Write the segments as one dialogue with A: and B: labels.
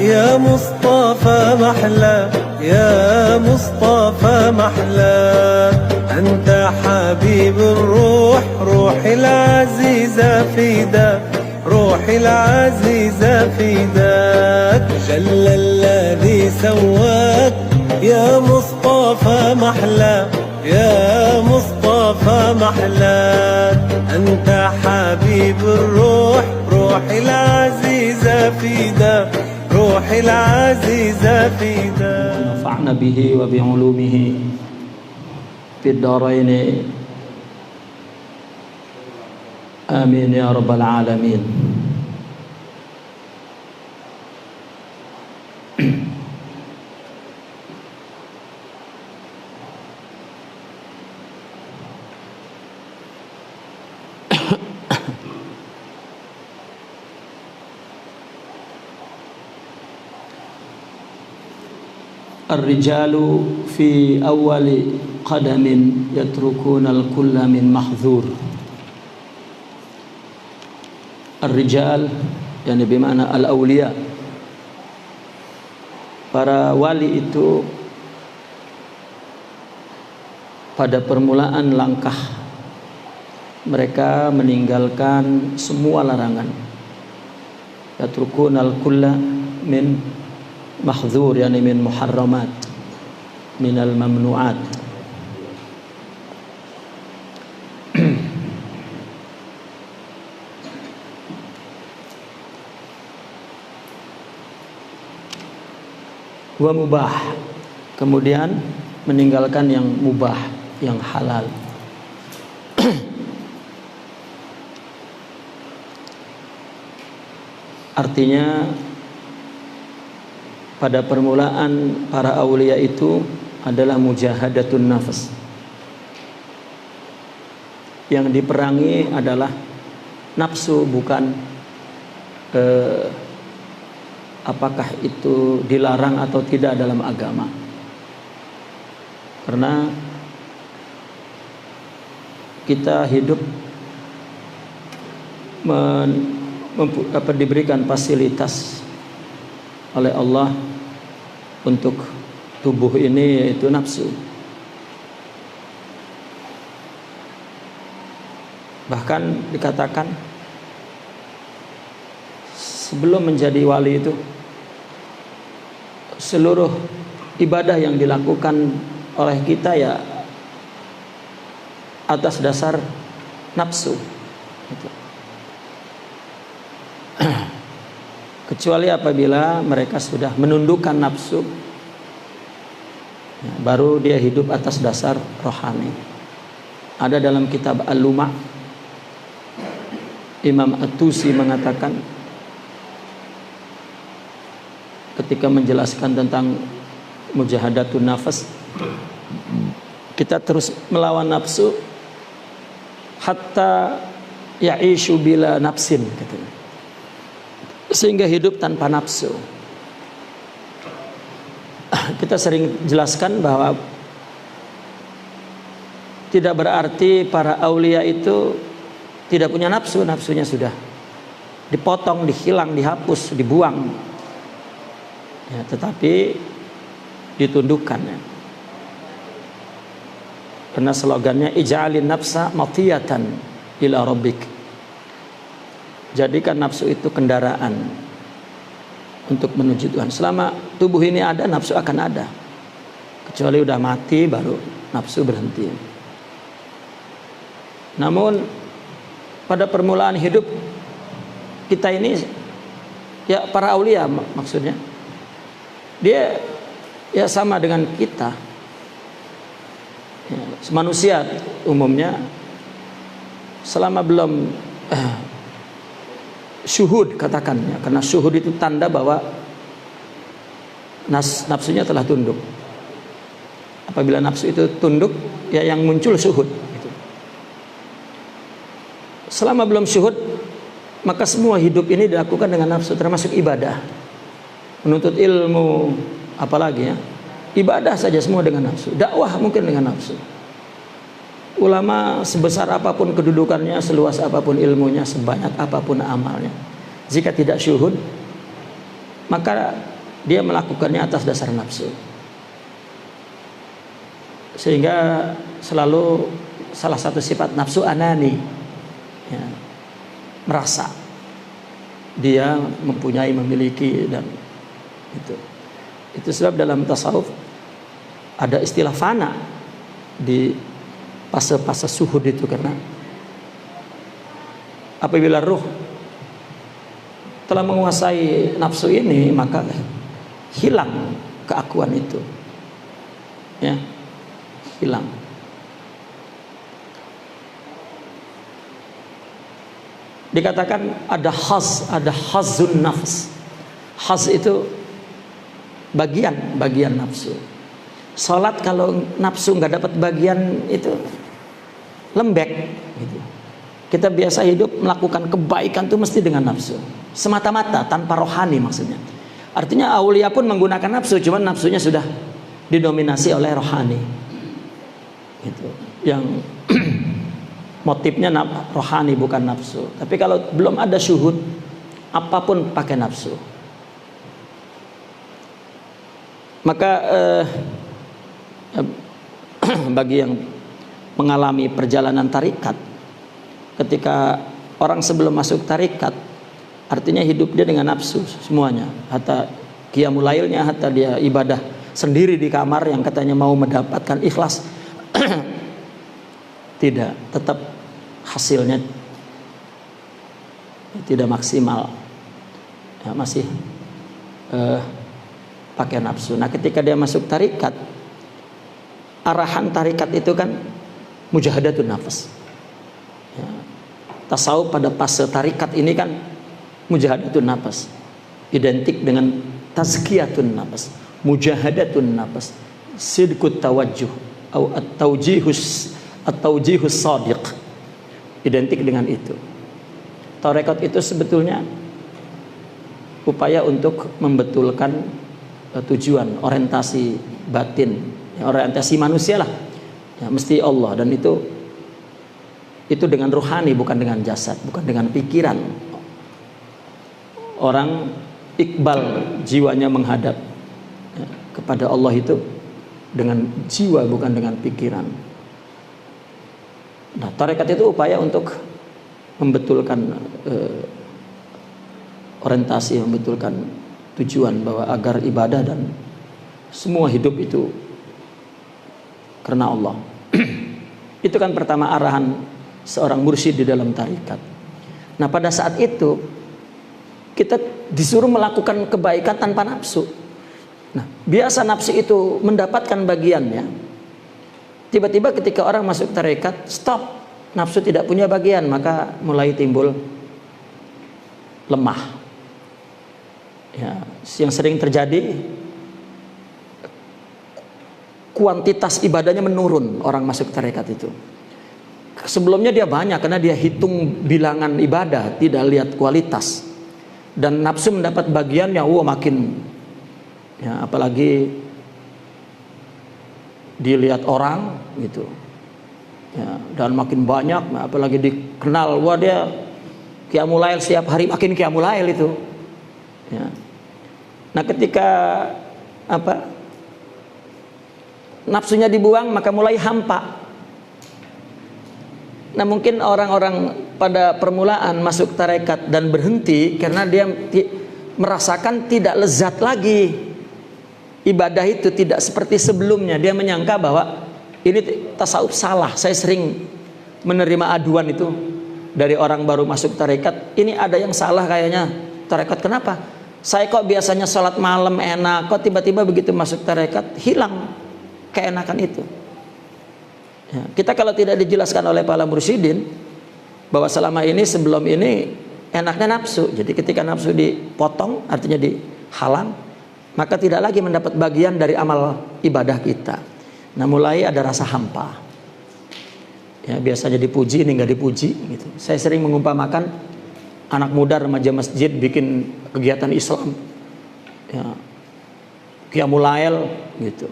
A: يا مصطفى محلى يا مصطفى محلى أنت حبيب الروح روحي العزيزة فداك روحي العزيزة فداك جل الذي سواك يا مصطفى محلى يا مصطفى محلى أنت حبيب الروح روحي العزيزة فداك روحي العزيزة فداك
B: نفعنا به وبعلومه في الدارين آمين يا رب العالمين. الرجال في أول قدم يتركون الكل من محظور. الرجال yani bimana al-awliya, para wali itu pada permulaan langkah mereka meninggalkan semua larangan. Yatrukun al-kulla min mahdzur yani min muharramat minal mamnuat. Wa mubah, kemudian meninggalkan yang mubah, yang halal. Artinya pada permulaan para aulia itu adalah mujahadatun nafas. Yang diperangi adalah nafsu, bukan apakah itu dilarang atau tidak dalam agama. Karena kita hidup diberikan fasilitas oleh Allah untuk tubuh ini, yaitu nafsu. Bahkan dikatakan sebelum menjadi wali itu seluruh ibadah yang dilakukan oleh kita ya atas dasar nafsu gitu. Kecuali apabila mereka sudah menundukkan nafsu ya, baru dia hidup atas dasar rohani. Ada dalam kitab Al-Lumah, Imam At-Tusi mengatakan ketika menjelaskan tentang mujahadatun nafas, kita terus melawan nafsu hatta ya'ishu bila nafsin katanya, sehingga hidup tanpa nafsu. Kita sering jelaskan bahwa tidak berarti para aulia itu tidak punya nafsu. Nafsunya sudah dipotong, dihilang, dihapus, dibuang ya, tetapi ditundukkan ya. Karena slogannya ij'alin nafsa matiyatan ila rabbik, jadikan nafsu itu kendaraan untuk menuju Tuhan. Selama tubuh ini ada, nafsu akan ada. Kecuali udah mati baru nafsu berhenti. Namun pada permulaan hidup kita ini ya, para aulia maksudnya, dia ya sama dengan kita ya, manusia umumnya. Selama belum syuhud katakannya, karena syuhud itu tanda bahwa nafsunya telah tunduk. Apabila nafsu itu tunduk ya, yang muncul syuhud gitu. Selama belum syuhud, maka semua hidup ini dilakukan dengan nafsu, termasuk ibadah, menuntut ilmu, apalagi ya, ibadah saja semua dengan nafsu. Dakwah mungkin dengan nafsu. Ulama sebesar apapun kedudukannya, seluas apapun ilmunya, sebanyak apapun amalnya, jika tidak syuhud, maka dia melakukannya atas dasar nafsu. Sehingga selalu salah satu sifat nafsu anani, ya, merasa dia mempunyai, memiliki, dan itu sebab dalam tasawuf ada istilah fana di fase-fase suhud itu, karena apabila ruh telah menguasai nafsu ini maka hilang keakuan itu, ya, hilang. Dikatakan ada hazun nafs. Haz itu bagian nafsu. Salat kalau nafsu nggak dapat bagian itu lembek gitu. Kita biasa hidup melakukan kebaikan itu mesti dengan nafsu, semata-mata tanpa rohani maksudnya. Artinya aulia pun menggunakan nafsu, cuman nafsunya sudah didominasi oleh rohani gitu. Yang motifnya rohani bukan nafsu. Tapi kalau belum ada syuhud, apapun pakai nafsu. Maka bagi yang mengalami perjalanan tarikat, ketika orang sebelum masuk tarikat, artinya hidup dia dengan nafsu semuanya. Hatta qiyamul lailnya, hatta dia ibadah sendiri di kamar yang katanya mau mendapatkan ikhlas, tidak, tetap hasilnya tidak maksimal, ya, masih pakai nafsu. Nah, ketika dia masuk tarikat, arahan tarikat itu kan mujahadatun nafas, ya. Tasawuf pada fase tarikat ini kan mujahadatun nafas, identik dengan tazkiyatun nafas, mujahadatun nafas, sidqut tawajjuh atau at-tawjihus shadiq, identik dengan itu. Tarekat itu sebetulnya upaya untuk membetulkan tujuan, orientasi batin, ya, orientasi manusia lah, ya, mesti Allah, dan itu dengan rohani, bukan dengan jasad, bukan dengan pikiran. Orang iqbal jiwanya menghadap, ya, kepada Allah itu dengan jiwa, bukan dengan pikiran. Nah, tarekat itu upaya untuk membetulkan orientasi, membetulkan tujuan, bahwa agar ibadah dan semua hidup itu karena Allah. Itu kan pertama arahan seorang mursyid di dalam tarekat. Nah, pada saat itu kita disuruh melakukan kebaikan tanpa nafsu. Nah, biasa nafsu itu mendapatkan bagiannya. Tiba-tiba ketika orang masuk tarekat, stop, nafsu tidak punya bagian, maka mulai timbul lemah. Ya, yang sering terjadi, kuantitas ibadahnya menurun orang masuk tarekat itu. Sebelumnya dia banyak karena dia hitung bilangan ibadah, tidak lihat kualitas. Dan nafsu mendapat bagiannya, makin, ya, apalagi dilihat orang gitu, ya, dan makin banyak, apalagi dikenal, dia qiyamul lail setiap hari, makin qiyamul lail itu, ya. Nah, ketika nafsunya dibuang, maka mulai hampa. Nah, mungkin orang-orang pada permulaan masuk tarekat dan berhenti karena dia merasakan tidak lezat lagi. Ibadah itu tidak seperti sebelumnya. Dia menyangka bahwa ini tasawuf salah. Saya sering menerima aduan itu dari orang baru masuk tarekat. Ini ada yang salah kayaknya tarekat. Kenapa? Saya kok biasanya sholat malam enak, kok tiba-tiba begitu masuk tarekat hilang keenakan itu. Ya, kita kalau tidak dijelaskan oleh para mursyidin bahwa selama ini, sebelum ini enaknya nafsu. Jadi ketika nafsu dipotong, artinya dihalang, maka tidak lagi mendapat bagian dari amal ibadah kita. Nah, mulai ada rasa hampa. Ya, biasanya dipuji, ini nggak dipuji gitu. Saya sering mengumpamakan anak muda remaja masjid bikin kegiatan Islam, ya, qiyamul lail gitu.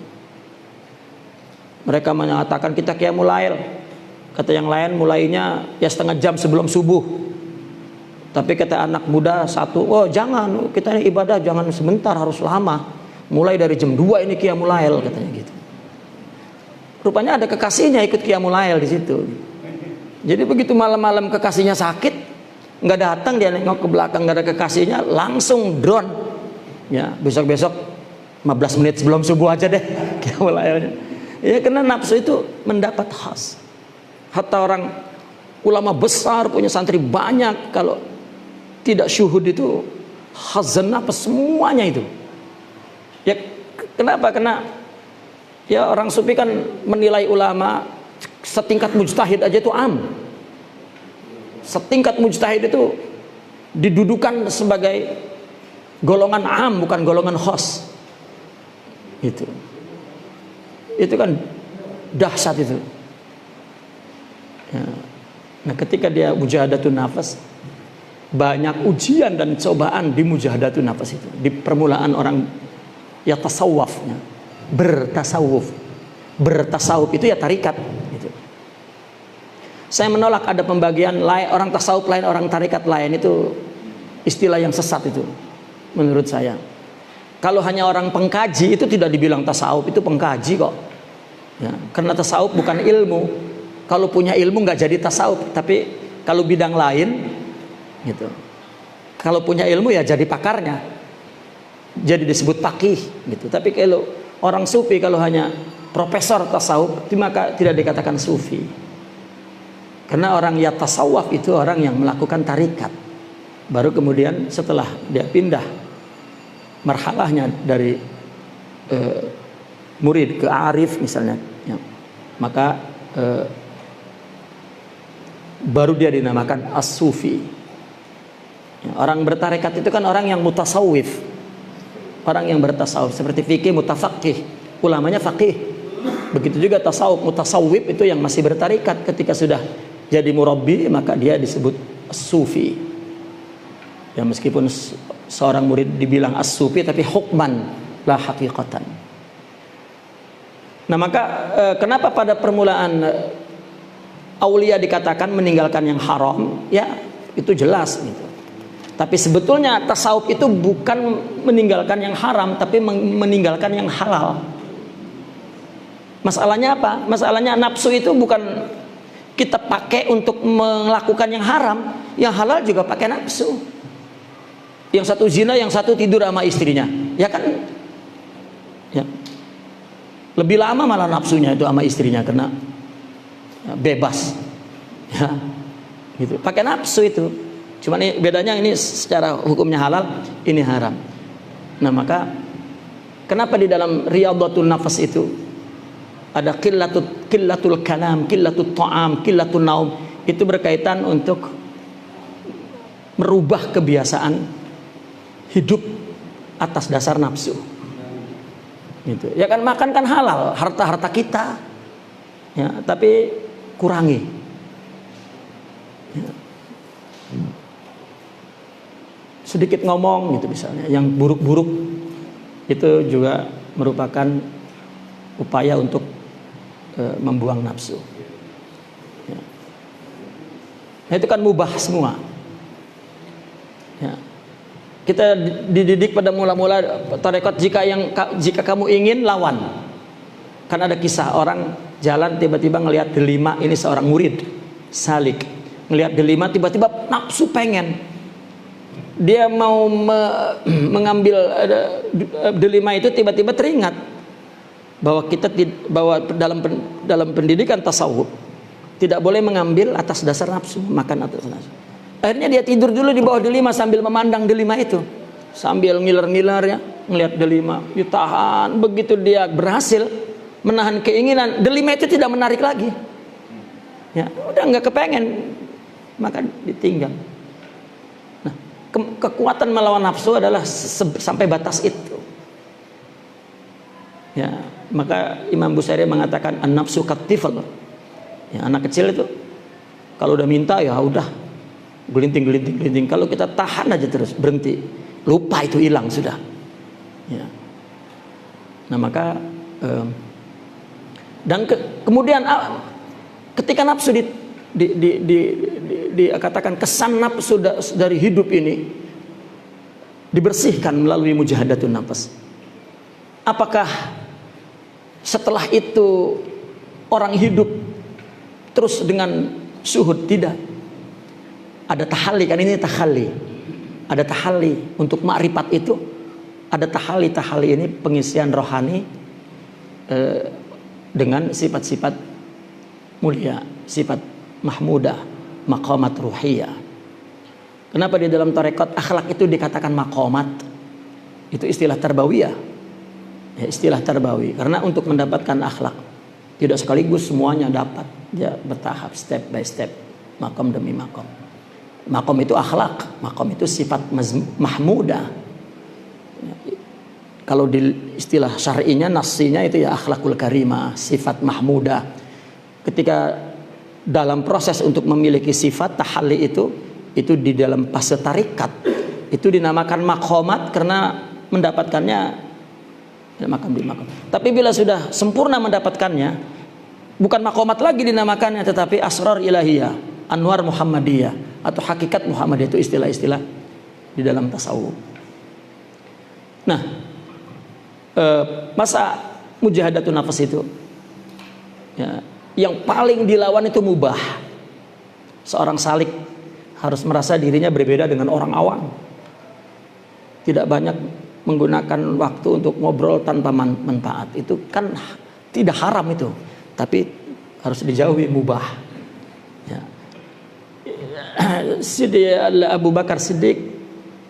B: Mereka menyatakan kita qiyamul lail. Kata yang lain mulainya ya setengah jam sebelum subuh. Tapi kata anak muda satu, oh jangan, kita ini ibadah jangan sebentar, harus lama. Mulai dari jam 2 ini Qiyamul Lail katanya gitu. Rupanya ada kekasihnya ikut Qiyamul Lail di situ. Jadi begitu malam-malam kekasihnya sakit, nggak datang, dia nengok ke belakang nggak ada kekasihnya, langsung drone. Ya, besok-besok 15 menit sebelum subuh aja deh Qiyamul Lailnya. Ya karena nafsu itu mendapat khas. Hatta orang ulama besar punya santri banyak, kalau tidak syuhud itu khazan apa semuanya itu. Ya kenapa? Karena ya orang sufi kan menilai ulama setingkat mujtahid aja itu am. Setingkat mujtahid itu didudukan sebagai golongan am, bukan golongan khas. Itu kan dahsyat itu. Ya. Nah ketika dia mujahadatun nafas, banyak ujian dan cobaan di mujahadatun nafas itu. Di permulaan orang ya tasawufnya, bertasawuf itu ya tarikat gitu. Saya menolak ada pembagian lain, orang tasawuf lain, orang tarikat lain, itu istilah yang sesat itu menurut saya. Kalau hanya orang pengkaji itu tidak dibilang tasawuf, itu pengkaji kok ya, karena tasawuf bukan ilmu. Kalau punya ilmu nggak jadi tasawuf, tapi kalau bidang lain gitu, kalau punya ilmu ya jadi pakarnya, jadi disebut faqih gitu. Tapi kalau orang sufi kalau hanya profesor tasawuf, maka tidak dikatakan sufi. Karena orang ya tasawuf itu orang yang melakukan tarikat. Baru kemudian setelah dia pindah marhalahnya dari murid ke arif misalnya ya, maka baru dia dinamakan as-sufi. Ya, orang bertarekat itu kan orang yang mutasawif, orang yang bertasawuf, seperti fikih mutafaqih, ulamanya faqih. Begitu juga tasawuf, mutasawif itu yang masih bertarekat. Ketika sudah jadi murabbi maka dia disebut as-sufi. Ya meskipun seorang murid dibilang as-sufi tapi hukman la haqiqatan. Nah maka kenapa pada permulaan aulia dikatakan meninggalkan yang haram, ya itu jelas gitu. Tapi sebetulnya tasawuf itu bukan meninggalkan yang haram, tapi meninggalkan yang halal. Masalahnya apa? Masalahnya nafsu itu bukan kita pakai untuk melakukan yang haram, yang halal juga pakai nafsu. Yang satu zina, yang satu tidur sama istrinya, ya kan? Ya. Lebih lama malah nafsunya itu sama istrinya karena ya, bebas ya gitu, pakai nafsu itu. Cuma ini bedanya, ini secara hukumnya halal, ini haram. Nah maka kenapa di dalam riyadhatul nafas itu ada qillatul kalam, qillatul ta'am, qillatul naum, itu berkaitan untuk merubah kebiasaan hidup atas dasar nafsu gitu. Ya kan makan kan halal, harta kita ya, tapi kurangi ya. Sedikit ngomong gitu misalnya, yang buruk-buruk itu juga merupakan upaya untuk membuang nafsu ya. Nah, itu kan mubah semua ya. Kita dididik pada mula-mula tarekat, jika kamu ingin lawan. Kan ada kisah orang jalan tiba-tiba ngelihat delima, ini seorang murid salik, ngelihat delima tiba-tiba nafsu pengen. Dia mau mengambil delima itu, tiba-tiba teringat bahwa dalam pendidikan tasawuf tidak boleh mengambil atas dasar nafsu, makan atas nafsu. Akhirnya dia tidur dulu di bawah delima sambil memandang delima itu, sambil ngiler-ngiler ya, ngelihat delima, ditahan. Begitu dia berhasil menahan keinginan, delima itu tidak menarik lagi. Ya, udah nggak kepengen, maka ditinggal. Nah, kekuatan melawan nafsu adalah sampai batas itu. Ya, maka Imam Busayri mengatakan an-nafsu katifal. Ya, anak kecil itu kalau udah minta ya udah gelinting. Kalau kita tahan aja terus, berhenti, lupa, itu hilang sudah ya. Nah maka kemudian ketika nafsu dikatakan kesan nafsu dari hidup ini dibersihkan melalui mujahadatun nafas. Apakah setelah itu orang hidup terus dengan syuhud? Tidak. Ada tahalli, kan ini tahalli. Ada tahalli untuk ma'rifat itu. Ada tahalli ini pengisian rohani dengan sifat-sifat mulia, sifat mahmudah, maqamat ruhiyah. Kenapa di dalam tarekat akhlak itu dikatakan maqamat? Itu istilah tarbawiyah. Ya, istilah tarbawi. Karena untuk mendapatkan akhlak tidak sekaligus semuanya dapat. Ya, bertahap, step by step, maqam demi maqam. Maqam itu akhlak, maqam itu sifat mahmudah. Ya, kalau di istilah syar'inya, nassinya itu ya akhlakul karimah, sifat mahmudah. Ketika dalam proses untuk memiliki sifat tahalli itu di dalam fase tarikat itu dinamakan maqamat karena mendapatkannya makam di makam. Tapi bila sudah sempurna mendapatkannya, bukan maqamat lagi dinamakannya, tetapi asrar ilahiyah, anwar muhammadiyah atau hakikat muhammadiyah. Itu istilah-istilah di dalam tasawuf. Nah, masa mujahadatun nafas itu ya, yang paling dilawan itu mubah. Seorang salik harus merasa dirinya berbeda dengan orang awam. Tidak banyak menggunakan waktu untuk ngobrol tanpa manfaat. Itu kan tidak haram itu, tapi harus dijauhi mubah. Ya. Abu Bakar Siddiq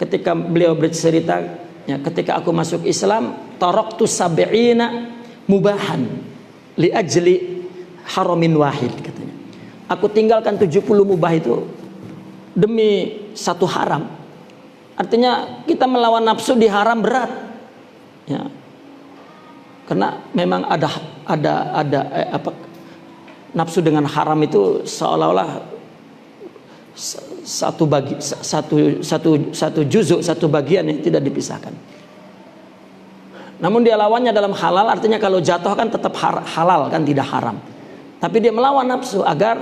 B: ketika beliau bercerita, ya, ketika aku masuk Islam, taraktu sab'ina mubahan li ajli haramin wahid, katanya. Aku tinggalkan 70 mubah itu demi satu haram. Artinya kita melawan nafsu di haram berat. Ya. Karena memang ada nafsu dengan haram itu seolah-olah satu juzuk, satu bagian yang tidak dipisahkan. Namun dia lawannya dalam halal, artinya kalau jatuh kan tetap halal, kan tidak haram. Tapi dia melawan nafsu agar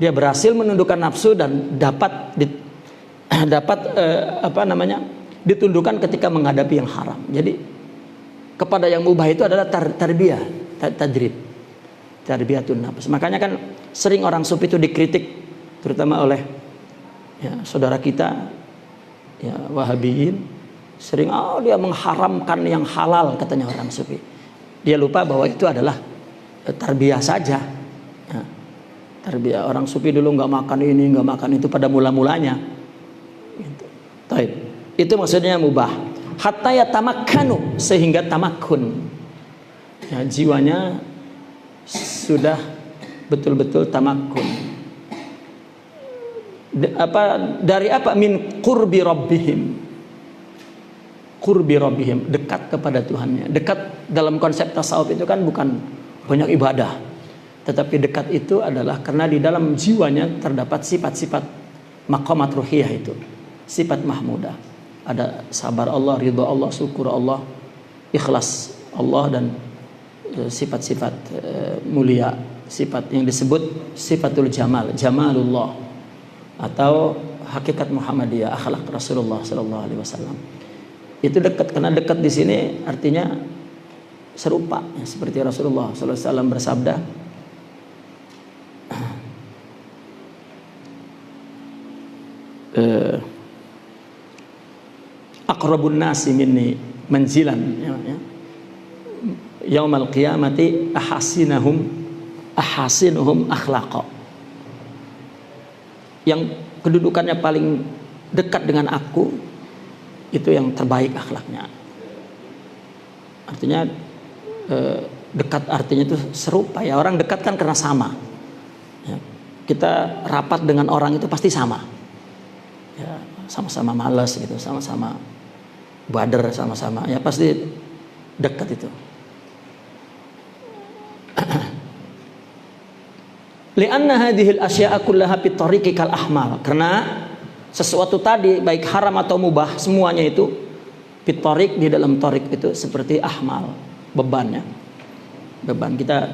B: dia berhasil menundukkan nafsu dan dapat ditundukkan ketika menghadapi yang haram. Jadi kepada yang mubah itu adalah tarbiyah, tarbiyatun nafs. Makanya kan sering orang sufi itu dikritik, terutama oleh ya, saudara kita ya, Wahabiyin. Sering dia mengharamkan yang halal, katanya orang sufi. Dia lupa bahwa itu adalah tarbiyah saja. Ya, tarbiyah. Orang sufi dulu nggak makan ini, nggak makan itu pada mula-mulanya. Gitu. Itu maksudnya mubah. Hatta ya tamakkanu, sehingga tamakun. Ya, jiwanya sudah betul-betul tamakun. Dari apa? Min qurbi rabbihim. Qurbi rabbihim, dekat kepada Tuhannya. Dekat dalam konsep tasawuf itu kan bukan banyak ibadah, tetapi dekat itu adalah karena di dalam jiwanya terdapat sifat-sifat maqamat ruhiyah itu, sifat mahmudah. Ada sabar Allah, ridha Allah, syukur Allah, ikhlas Allah, dan sifat-sifat mulia, sifat yang disebut sifatul jamal, jamalullah, atau hakikat Muhammadiyah, akhlak Rasulullah sallallahu alaihi wasallam. Itu dekat, karena dekat di sini artinya serupa, ya, seperti Rasulullah sallallahu alaihi wasallam bersabda, aqrabun nasi minni manzilan yaumal qiyamati ahasinuhum akhlaqa. Yang kedudukannya paling dekat dengan aku itu yang terbaik akhlaknya. Artinya dekat artinya itu serupa, ya. Orang dekat kan karena sama, ya. Kita rapat dengan orang itu pasti sama, ya, sama-sama malas gitu, sama-sama bader, sama-sama, ya pasti dekat itu. Li'anna hadhil asya'a kullaha fi tariqi kal ahmal. Karena sesuatu tadi baik haram atau mubah semuanya itu fi tariq, di dalam tariq itu seperti ahmal, bebannya. Beban kita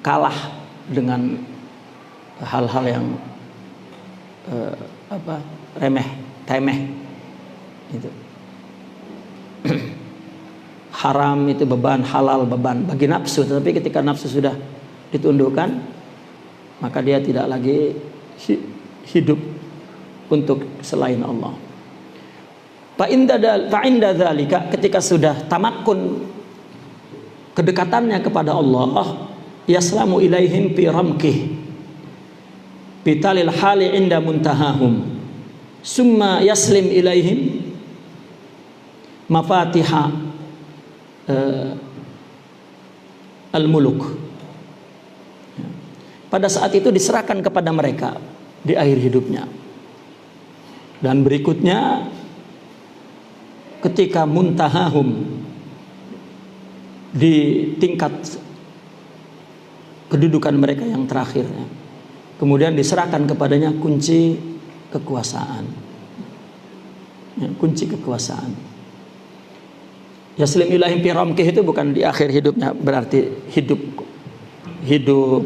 B: kalah dengan hal-hal yang remeh, temeh itu. Haram itu beban, halal beban bagi nafsu. Tetapi ketika nafsu sudah ditundukkan, maka dia tidak lagi hidup untuk selain Allah. Fa'inda dzalika, ketika sudah tamakun kedekatannya kepada Allah, yaslamu ilaihim fi ramkih bitalil hali inda muntahahum, summa yaslim ilaihim mafatiha al-muluk. Pada saat itu diserahkan kepada mereka di akhir hidupnya. Dan berikutnya ketika muntahahum, di tingkat kedudukan mereka yang terakhir, kemudian diserahkan kepadanya kunci kekuasaan. Kunci kekuasaan. Yaslim ilahim fi ramkih itu bukan di akhir hidupnya, berarti hidup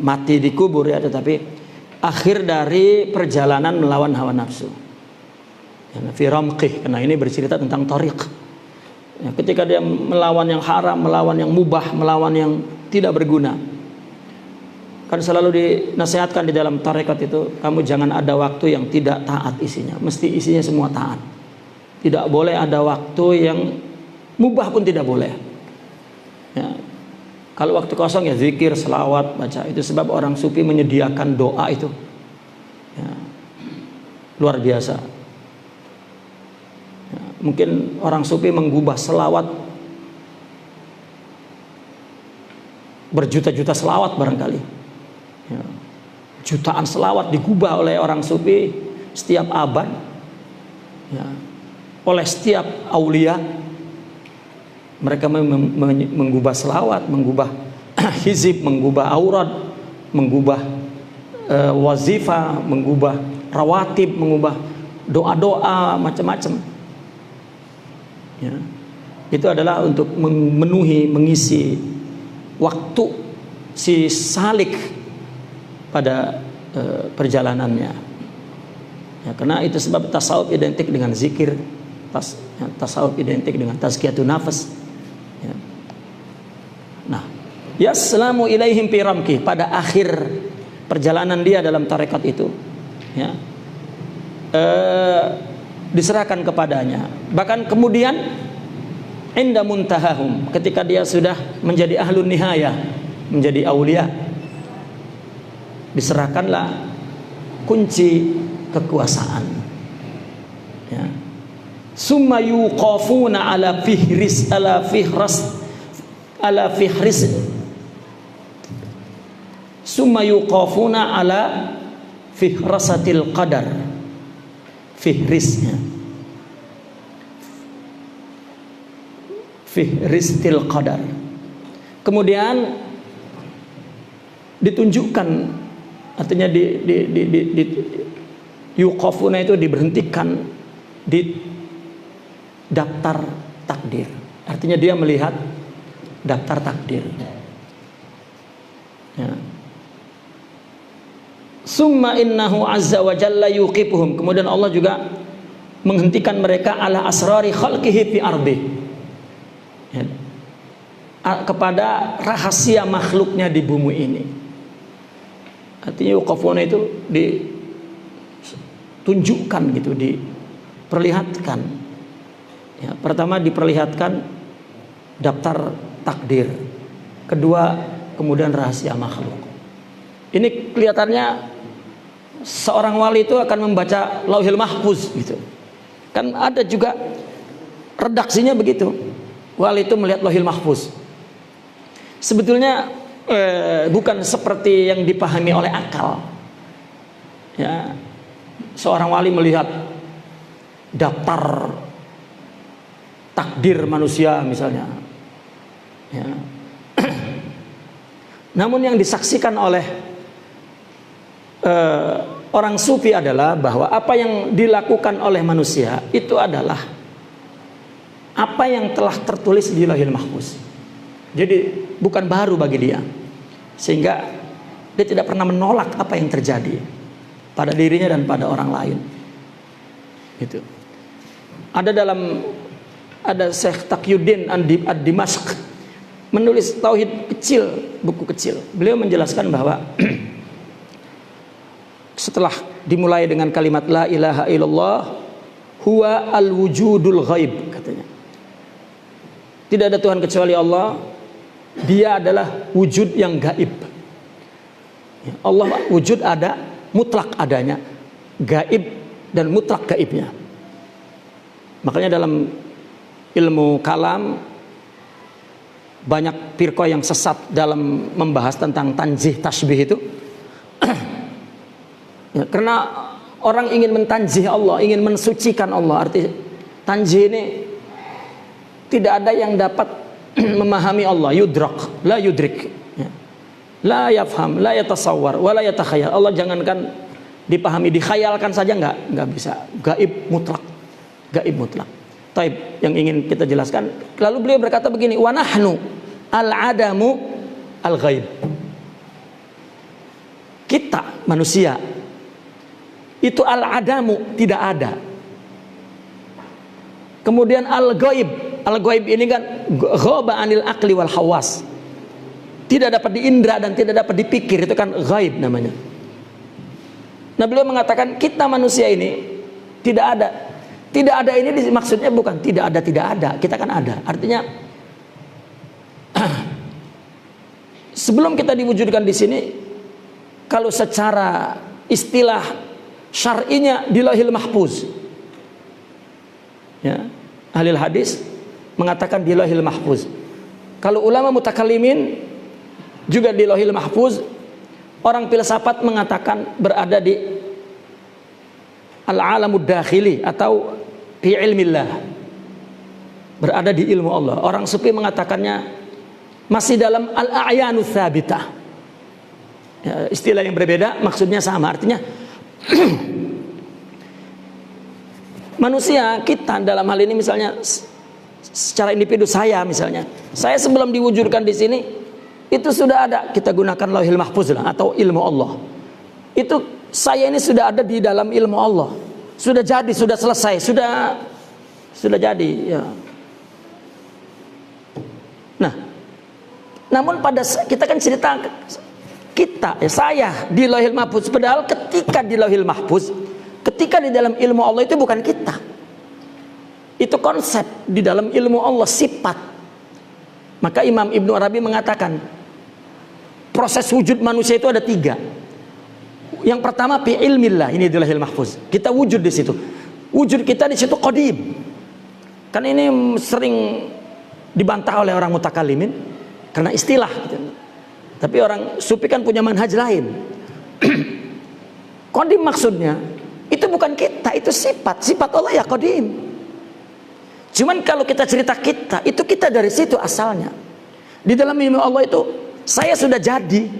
B: mati di kubur ya, tetapi akhir dari perjalanan melawan hawa nafsu. Fi ramkih, karena ini bercerita tentang thariq. Ya, ketika dia melawan yang haram, melawan yang mubah, melawan yang tidak berguna. Kan selalu dinasihatkan di dalam tarekat itu, kamu jangan ada waktu yang tidak taat isinya, mesti isinya semua taat. Tidak boleh ada waktu yang mubah pun tidak boleh. Ya. Kalau waktu kosong ya zikir, selawat, baca. Itu sebab orang sufi menyediakan doa itu. Ya. Luar biasa. Ya. Mungkin orang sufi menggubah selawat berjuta-juta selawat barangkali. Ya. Jutaan selawat digubah oleh orang sufi setiap abad. Ya. Oleh setiap aulia. Mereka menggubah selawat, mengubah hizib, mengubah aurad, mengubah wazifah, mengubah rawatib, mengubah doa-doa macam-macam. Ya. Itu adalah untuk memenuhi, mengisi waktu si salik pada perjalanannya. Ya, karena itu sebab tasawuf identik dengan zikir, tasawuf identik dengan tazkiyatun nafas. Ya. Nah, yaslamu ilaihim fi ramki, pada akhir perjalanan dia dalam tarekat itu, ya, diserahkan kepadanya. Bahkan kemudian inda muntahahum, ketika dia sudah menjadi ahlun nihayah, menjadi aulia, diserahkanlah kunci kekuasaan. Ya. Summa yuqafuna ala fihris summa yuqafuna ala fihrasatil qadar, fihrisnya, fihristil qadar. Kemudian ditunjukkan, artinya yuqafuna itu diberhentikan di daftar takdir. Artinya dia melihat daftar takdir. Ya. Summa innahu azza wa jalla yuqifuhum, kemudian Allah juga menghentikan mereka ala asrari khalqihi fi ardi, ya, kepada rahasia makhluknya di bumi ini. Artinya yuqafuna itu ditunjukkan gitu, diperlihatkan. Ya, pertama diperlihatkan daftar takdir, kedua kemudian rahasia makhluk. Ini kelihatannya seorang wali itu akan membaca Lauhil Mahfuz gitu. Kan ada juga redaksinya begitu. Wali itu melihat Lauhil Mahfuz. Sebetulnya bukan seperti yang dipahami oleh akal. Ya, seorang wali melihat daftar takdir manusia misalnya, ya. Namun yang disaksikan oleh orang sufi adalah bahwa apa yang dilakukan oleh manusia itu adalah apa yang telah tertulis di Lauhil Mahfuz. Jadi bukan baru bagi dia, sehingga Dia tidak pernah menolak apa yang terjadi pada dirinya dan pada orang lain. Gitu. Ada Syekh Taqiyuddin ad-Dimashq menulis tauhid kecil, buku kecil. Beliau menjelaskan bahwa setelah dimulai dengan kalimat la ilaha illallah huwa al-wujudul ghaib, katanya. Tidak ada Tuhan kecuali Allah, dia adalah wujud yang gaib. Allah wujud ada, mutlak adanya, gaib dan mutlak gaibnya. Makanya dalam ilmu kalam banyak firqah yang sesat dalam membahas tentang tanzih tasbih itu. Ya, karena orang ingin mentanzih Allah, ingin mensucikan Allah. Arti tanzih ini tidak ada yang dapat memahami Allah, yudrak, la yudrik, ya. La yafham, la yatasawwar, wa la yatakhayal. Allah jangankan dipahami, dikhayalkan saja enggak bisa. Gaib mutlak. Gaib mutlak. Taib yang ingin kita jelaskan. Lalu beliau berkata begini, wa nahnu al-adamu al-ghaib. Kita manusia itu al-adamu, tidak ada. Kemudian al-ghaib. Al-ghaib ini kan ghaba anil aqli wal hawas. Tidak dapat diindra dan tidak dapat dipikir, itu kan ghaib namanya. Nah, beliau mengatakan kita manusia ini tidak ada. Tidak ada ini maksudnya bukan tidak ada, kita kan ada. Artinya sebelum kita diwujudkan di sini, kalau secara istilah syar'inya di Lauhil Mahfuz, ya, ahli hadis mengatakan di Lauhil Mahfuz. Kalau ulama mutakallimin juga di Lauhil Mahfuz. Orang filsafat mengatakan berada di al-alamud dakhili atau fi ilmillah, berada di ilmu Allah. Orang sufi mengatakannya masih dalam al-a'yanu tsabitah, ya, istilah yang berbeda maksudnya sama. Artinya manusia, kita dalam hal ini misalnya secara individu, saya misalnya, saya sebelum diwujudkan di sini itu sudah ada, kita gunakan Lauhil Mahfuz lah, atau ilmu Allah. Itu saya ini sudah ada di dalam ilmu Allah. Sudah jadi, sudah selesai, sudah jadi, ya. Nah, namun pada kita kan cerita kita, ya, saya di Lauhil Mahfuz. Padahal ketika di Lauhil Mahfuz, ketika di dalam ilmu Allah itu bukan kita. Itu konsep di dalam ilmu Allah, sifat. Maka Imam Ibnu Arabi mengatakan proses wujud manusia itu ada 3. Yang pertama fi ilmillah, ini di Lauhil Mahfuz. Kita wujud di situ. Wujud kita di situ qadim. Kan ini sering dibantah oleh orang mutakallimin karena istilah gitu. Tapi orang sufi kan punya manhaj lain. Qadim maksudnya itu bukan kita, itu sifat Allah ya qadim. Cuman kalau kita cerita kita, itu kita dari situ asalnya. Di dalam ilmu Allah itu saya sudah jadi.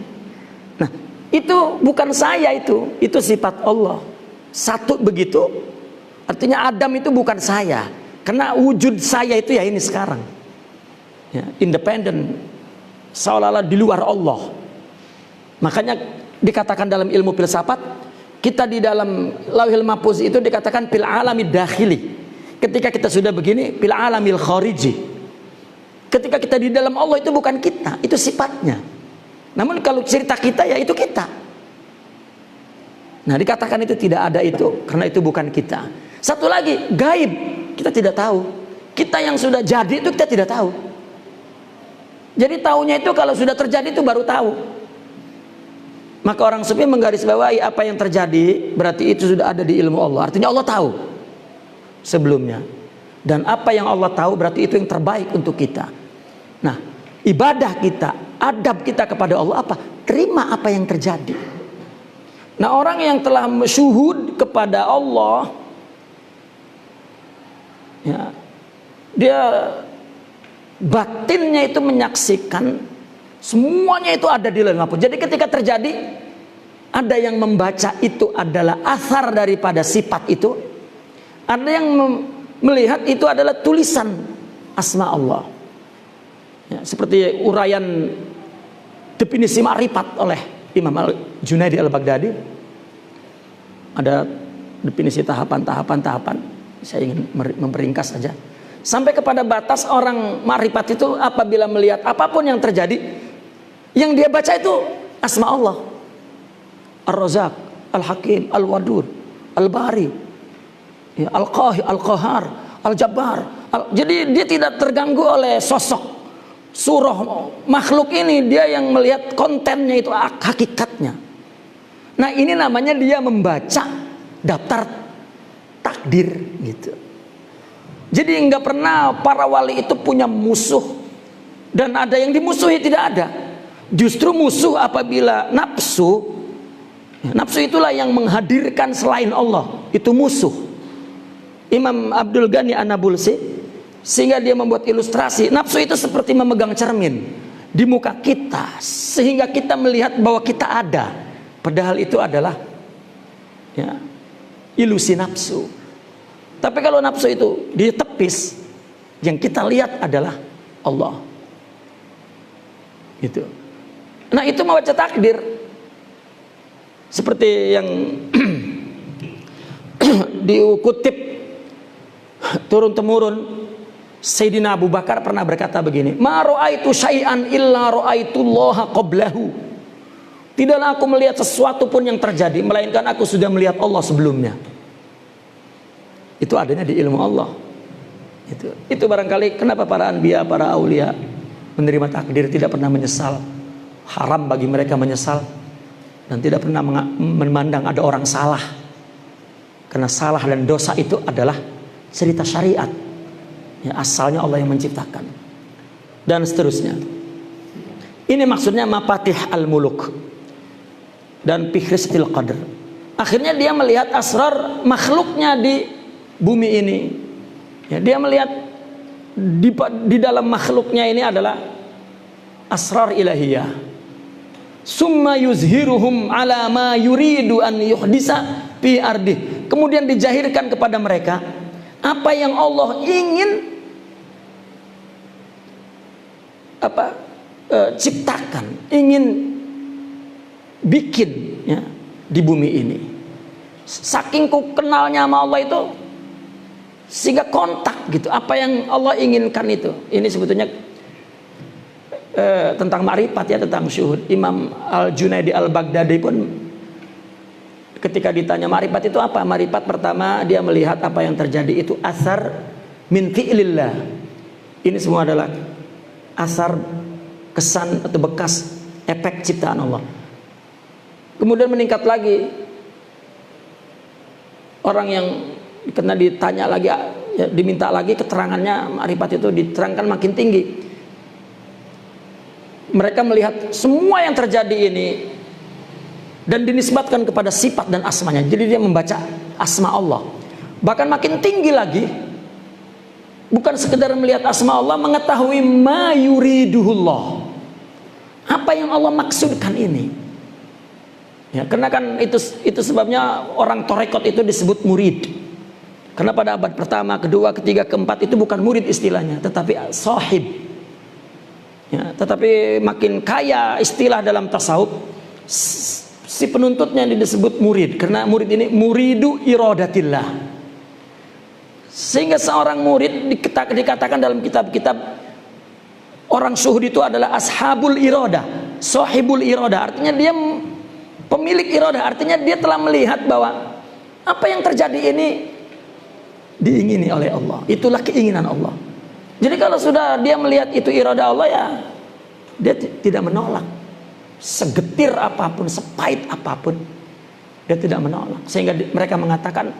B: Nah, itu bukan saya, itu sifat Allah. Satu begitu. Artinya Adam itu bukan saya. Karena wujud saya itu ya ini sekarang. Ya, independen, seolah-olah di luar Allah. Makanya dikatakan dalam ilmu filsafat, kita di dalam Lauhil Mahfuz itu dikatakan fil alamid dakhili. Ketika kita sudah begini, fil alamil khariji. Ketika kita di dalam Allah itu bukan kita, itu sifatnya. Namun kalau cerita kita ya itu kita. Nah, dikatakan itu tidak ada itu karena itu bukan kita. Satu lagi, gaib, kita tidak tahu. Kita yang sudah jadi itu kita tidak tahu. Jadi tahunya itu kalau sudah terjadi itu baru tahu. Maka orang sufi menggarisbawahi apa yang terjadi berarti itu sudah ada di ilmu Allah. Artinya Allah tahu sebelumnya. Dan apa yang Allah tahu berarti itu yang terbaik untuk kita. Nah, ibadah kita, adab kita kepada Allah apa? Terima apa yang terjadi. Nah, orang yang telah syuhud kepada Allah, ya, dia batinnya itu menyaksikan semuanya itu ada di Lauhil Mahfuz. Jadi ketika terjadi, ada yang membaca itu adalah asar daripada sifat itu, ada yang melihat itu adalah tulisan asma Allah. Ya, seperti uraian definisi ma'rifat oleh Imam Al-Junaidi Al-Baghdadi. Ada definisi tahapan. Saya ingin memperingkas saja. Sampai kepada batas orang makrifat itu apabila melihat apapun yang terjadi, yang dia baca itu asma Allah. Ar-Razzaq, Al-Hakim, Al-Wadud, Al-Bari, ya, Al-Qahir, Al-Qahar, Al-Jabbar. Jadi dia tidak terganggu oleh sosok surah makhluk ini, dia yang melihat kontennya itu hakikatnya. Nah, ini namanya dia membaca daftar takdir gitu. Jadi nggak pernah para wali itu punya musuh dan ada yang dimusuhi, tidak ada. Justru musuh apabila nafsu itulah yang menghadirkan selain Allah, itu musuh. Imam Abdul Ghani An-Nabulsi sehingga dia membuat ilustrasi, nafsu itu seperti memegang cermin di muka kita sehingga kita melihat bahwa kita ada, padahal itu adalah ya, ilusi nafsu. Tapi kalau nafsu itu ditepis, yang kita lihat adalah Allah. Gitu. Nah, itu membaca takdir seperti yang dikutip turun temurun. Sayyidina Abu Bakar pernah berkata begini, ma ra'aitu syai'an illa ra'aitullaha qablahu. Tidaklah aku melihat sesuatu pun yang terjadi melainkan aku sudah melihat Allah sebelumnya. Itu adanya di ilmu Allah. Itu barangkali kenapa para anbiya, para aulia menerima takdir tidak pernah menyesal. Haram bagi mereka menyesal dan tidak pernah memandang ada orang salah. Karena salah dan dosa itu adalah cerita syariat. Ya, asalnya Allah yang menciptakan. Dan seterusnya. Ini maksudnya mafatih al-muluk dan Fihrisatil Qadr. Akhirnya dia melihat asrar makhluknya di bumi ini. Ya, dia melihat di dalam makhluknya ini adalah asrar ilahiyah. Summa yuzhiruhum ala ma yuridu an yuhdisa fi ardih. Kemudian dijahirkan kepada mereka apa yang Allah ingin ciptakan, ingin bikin ya, di bumi ini. Saking ku kenalnya sama Allah itu sehingga kontak gitu apa yang Allah inginkan itu. Ini sebetulnya tentang ma'rifat ya, tentang syuhud. Imam Al-Junaidi Al-Baghdadi pun ketika ditanya ma'rifat itu apa, ma'rifat pertama dia melihat apa yang terjadi itu asar min fi'lillah. Ini semua adalah asar, kesan atau bekas efek ciptaan Allah. Kemudian meningkat lagi, orang yang kena ditanya lagi ya, diminta lagi keterangannya, ma'rifat itu diterangkan makin tinggi. Mereka melihat semua yang terjadi ini dan dinisbatkan kepada sifat dan asmanya. Jadi dia membaca asma Allah. Bahkan makin tinggi lagi, bukan sekedar melihat asma Allah, mengetahui ma yuriduhullah, apa yang Allah maksudkan ini. Ya, karena kan itu sebabnya orang torekot itu disebut murid. Karena pada abad pertama, kedua, ketiga, keempat itu bukan murid istilahnya, tetapi sahib. Ya, tetapi makin kaya istilah dalam tasawuf, si penuntutnya disebut murid. Karena murid ini muridu iradatillah. Sehingga seorang murid dikatakan dalam kitab-kitab orang syuhud itu adalah ashabul iradah, sahibul iradah. Artinya dia pemilik iradah, artinya dia telah melihat bahwa apa yang terjadi ini diingini oleh Allah. Itulah keinginan Allah. Jadi kalau sudah dia melihat itu iradah Allah, ya dia tidak menolak. Segetir apapun, sepahit apapun, dia tidak menolak. Sehingga mereka mengatakan,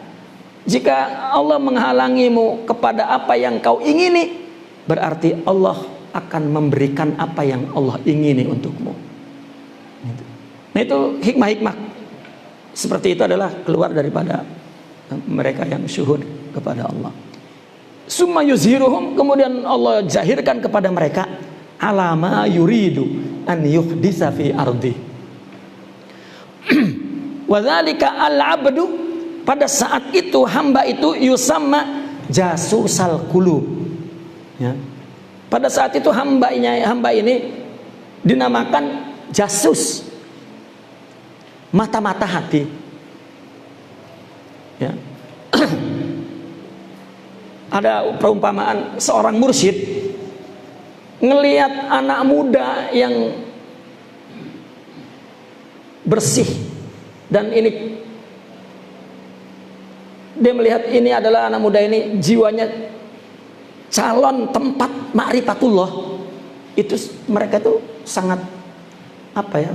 B: jika Allah menghalangimu kepada apa yang kau ingini, berarti Allah akan memberikan apa yang Allah ingini untukmu. Nah, itu hikmah-hikmah seperti itu adalah keluar daripada mereka yang syuhud kepada Allah. Summa yuzhiruhum, kemudian Allah zahirkan kepada mereka alama yuridu an yuhdisa fi ardi. Wadzalika al-abdu, pada saat itu hamba itu yusamma jasusal qulub. Ya. Pada saat itu hamba ini dinamakan jasus. mata-mata hati. Ya. Ada perumpamaan seorang mursyid ngelihat anak muda yang bersih, dan ini dia melihat ini adalah anak muda ini jiwanya calon tempat ma'rifatullah. Itu mereka tuh sangat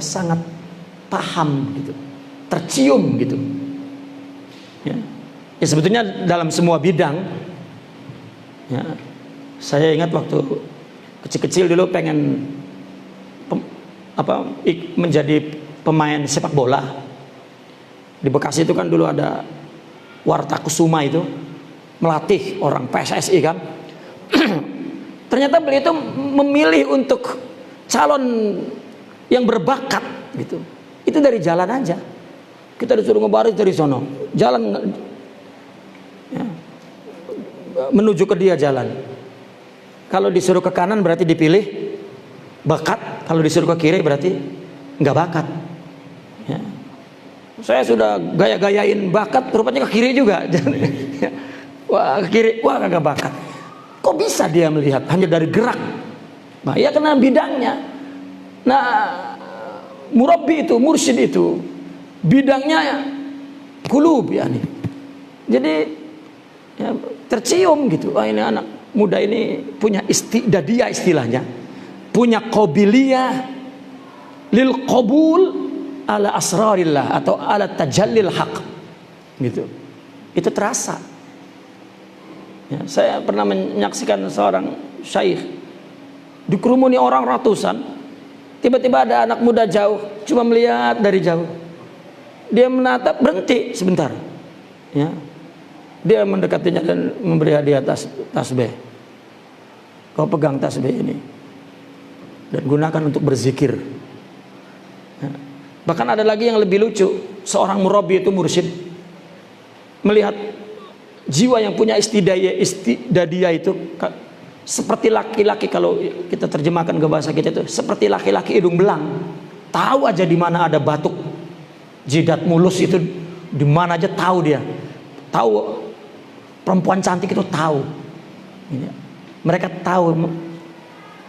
B: sangat paham gitu, tercium gitu. Ya, sebetulnya dalam semua bidang. Ya, saya ingat waktu kecil-kecil dulu pengen menjadi pemain sepak bola. Di Bekasi itu kan dulu ada Warta Kusuma itu melatih orang PSSI kan. Ternyata beliau itu memilih untuk calon yang berbakat gitu. Itu dari jalan aja. Kita disuruh ngebaris dari sono, jalan ya, menuju ke dia jalan. Kalau disuruh ke kanan berarti dipilih bakat, kalau disuruh ke kiri berarti nggak bakat. Ya. Saya sudah gaya-gayain bakat, rupanya ke kiri juga. Wah, ke kiri, wah nggak bakat. Kok bisa dia melihat hanya dari gerak? Nah, ya karena bidangnya. Nah, murabbi itu, mursyid itu bidangnya kulub ya nih. Jadi ya, tercium gitu. Wah, ini anak muda ini punya istidadiyah istilahnya, punya qabiliyah lil qabul ala asrarillah atau ala tajallil haq gitu. Itu terasa. Ya, saya pernah menyaksikan seorang syaikh dikerumuni orang ratusan, tiba-tiba ada anak muda jauh, cuma melihat dari jauh. Dia menatap, berhenti sebentar. Ya. Dia mendekatinya dan memberi hadiah tasbih. Kau pegang tasbih ini dan gunakan untuk berzikir. Ya. Bahkan ada lagi yang lebih lucu. Seorang murabbi itu mursyid melihat jiwa yang punya istidadiyah itu seperti laki-laki, kalau kita terjemahkan ke bahasa kita itu seperti laki-laki hidung belang. Tahu aja di mana ada batuk, jidat mulus itu di mana aja tahu dia. Tahu perempuan cantik itu tahu. Mereka tahu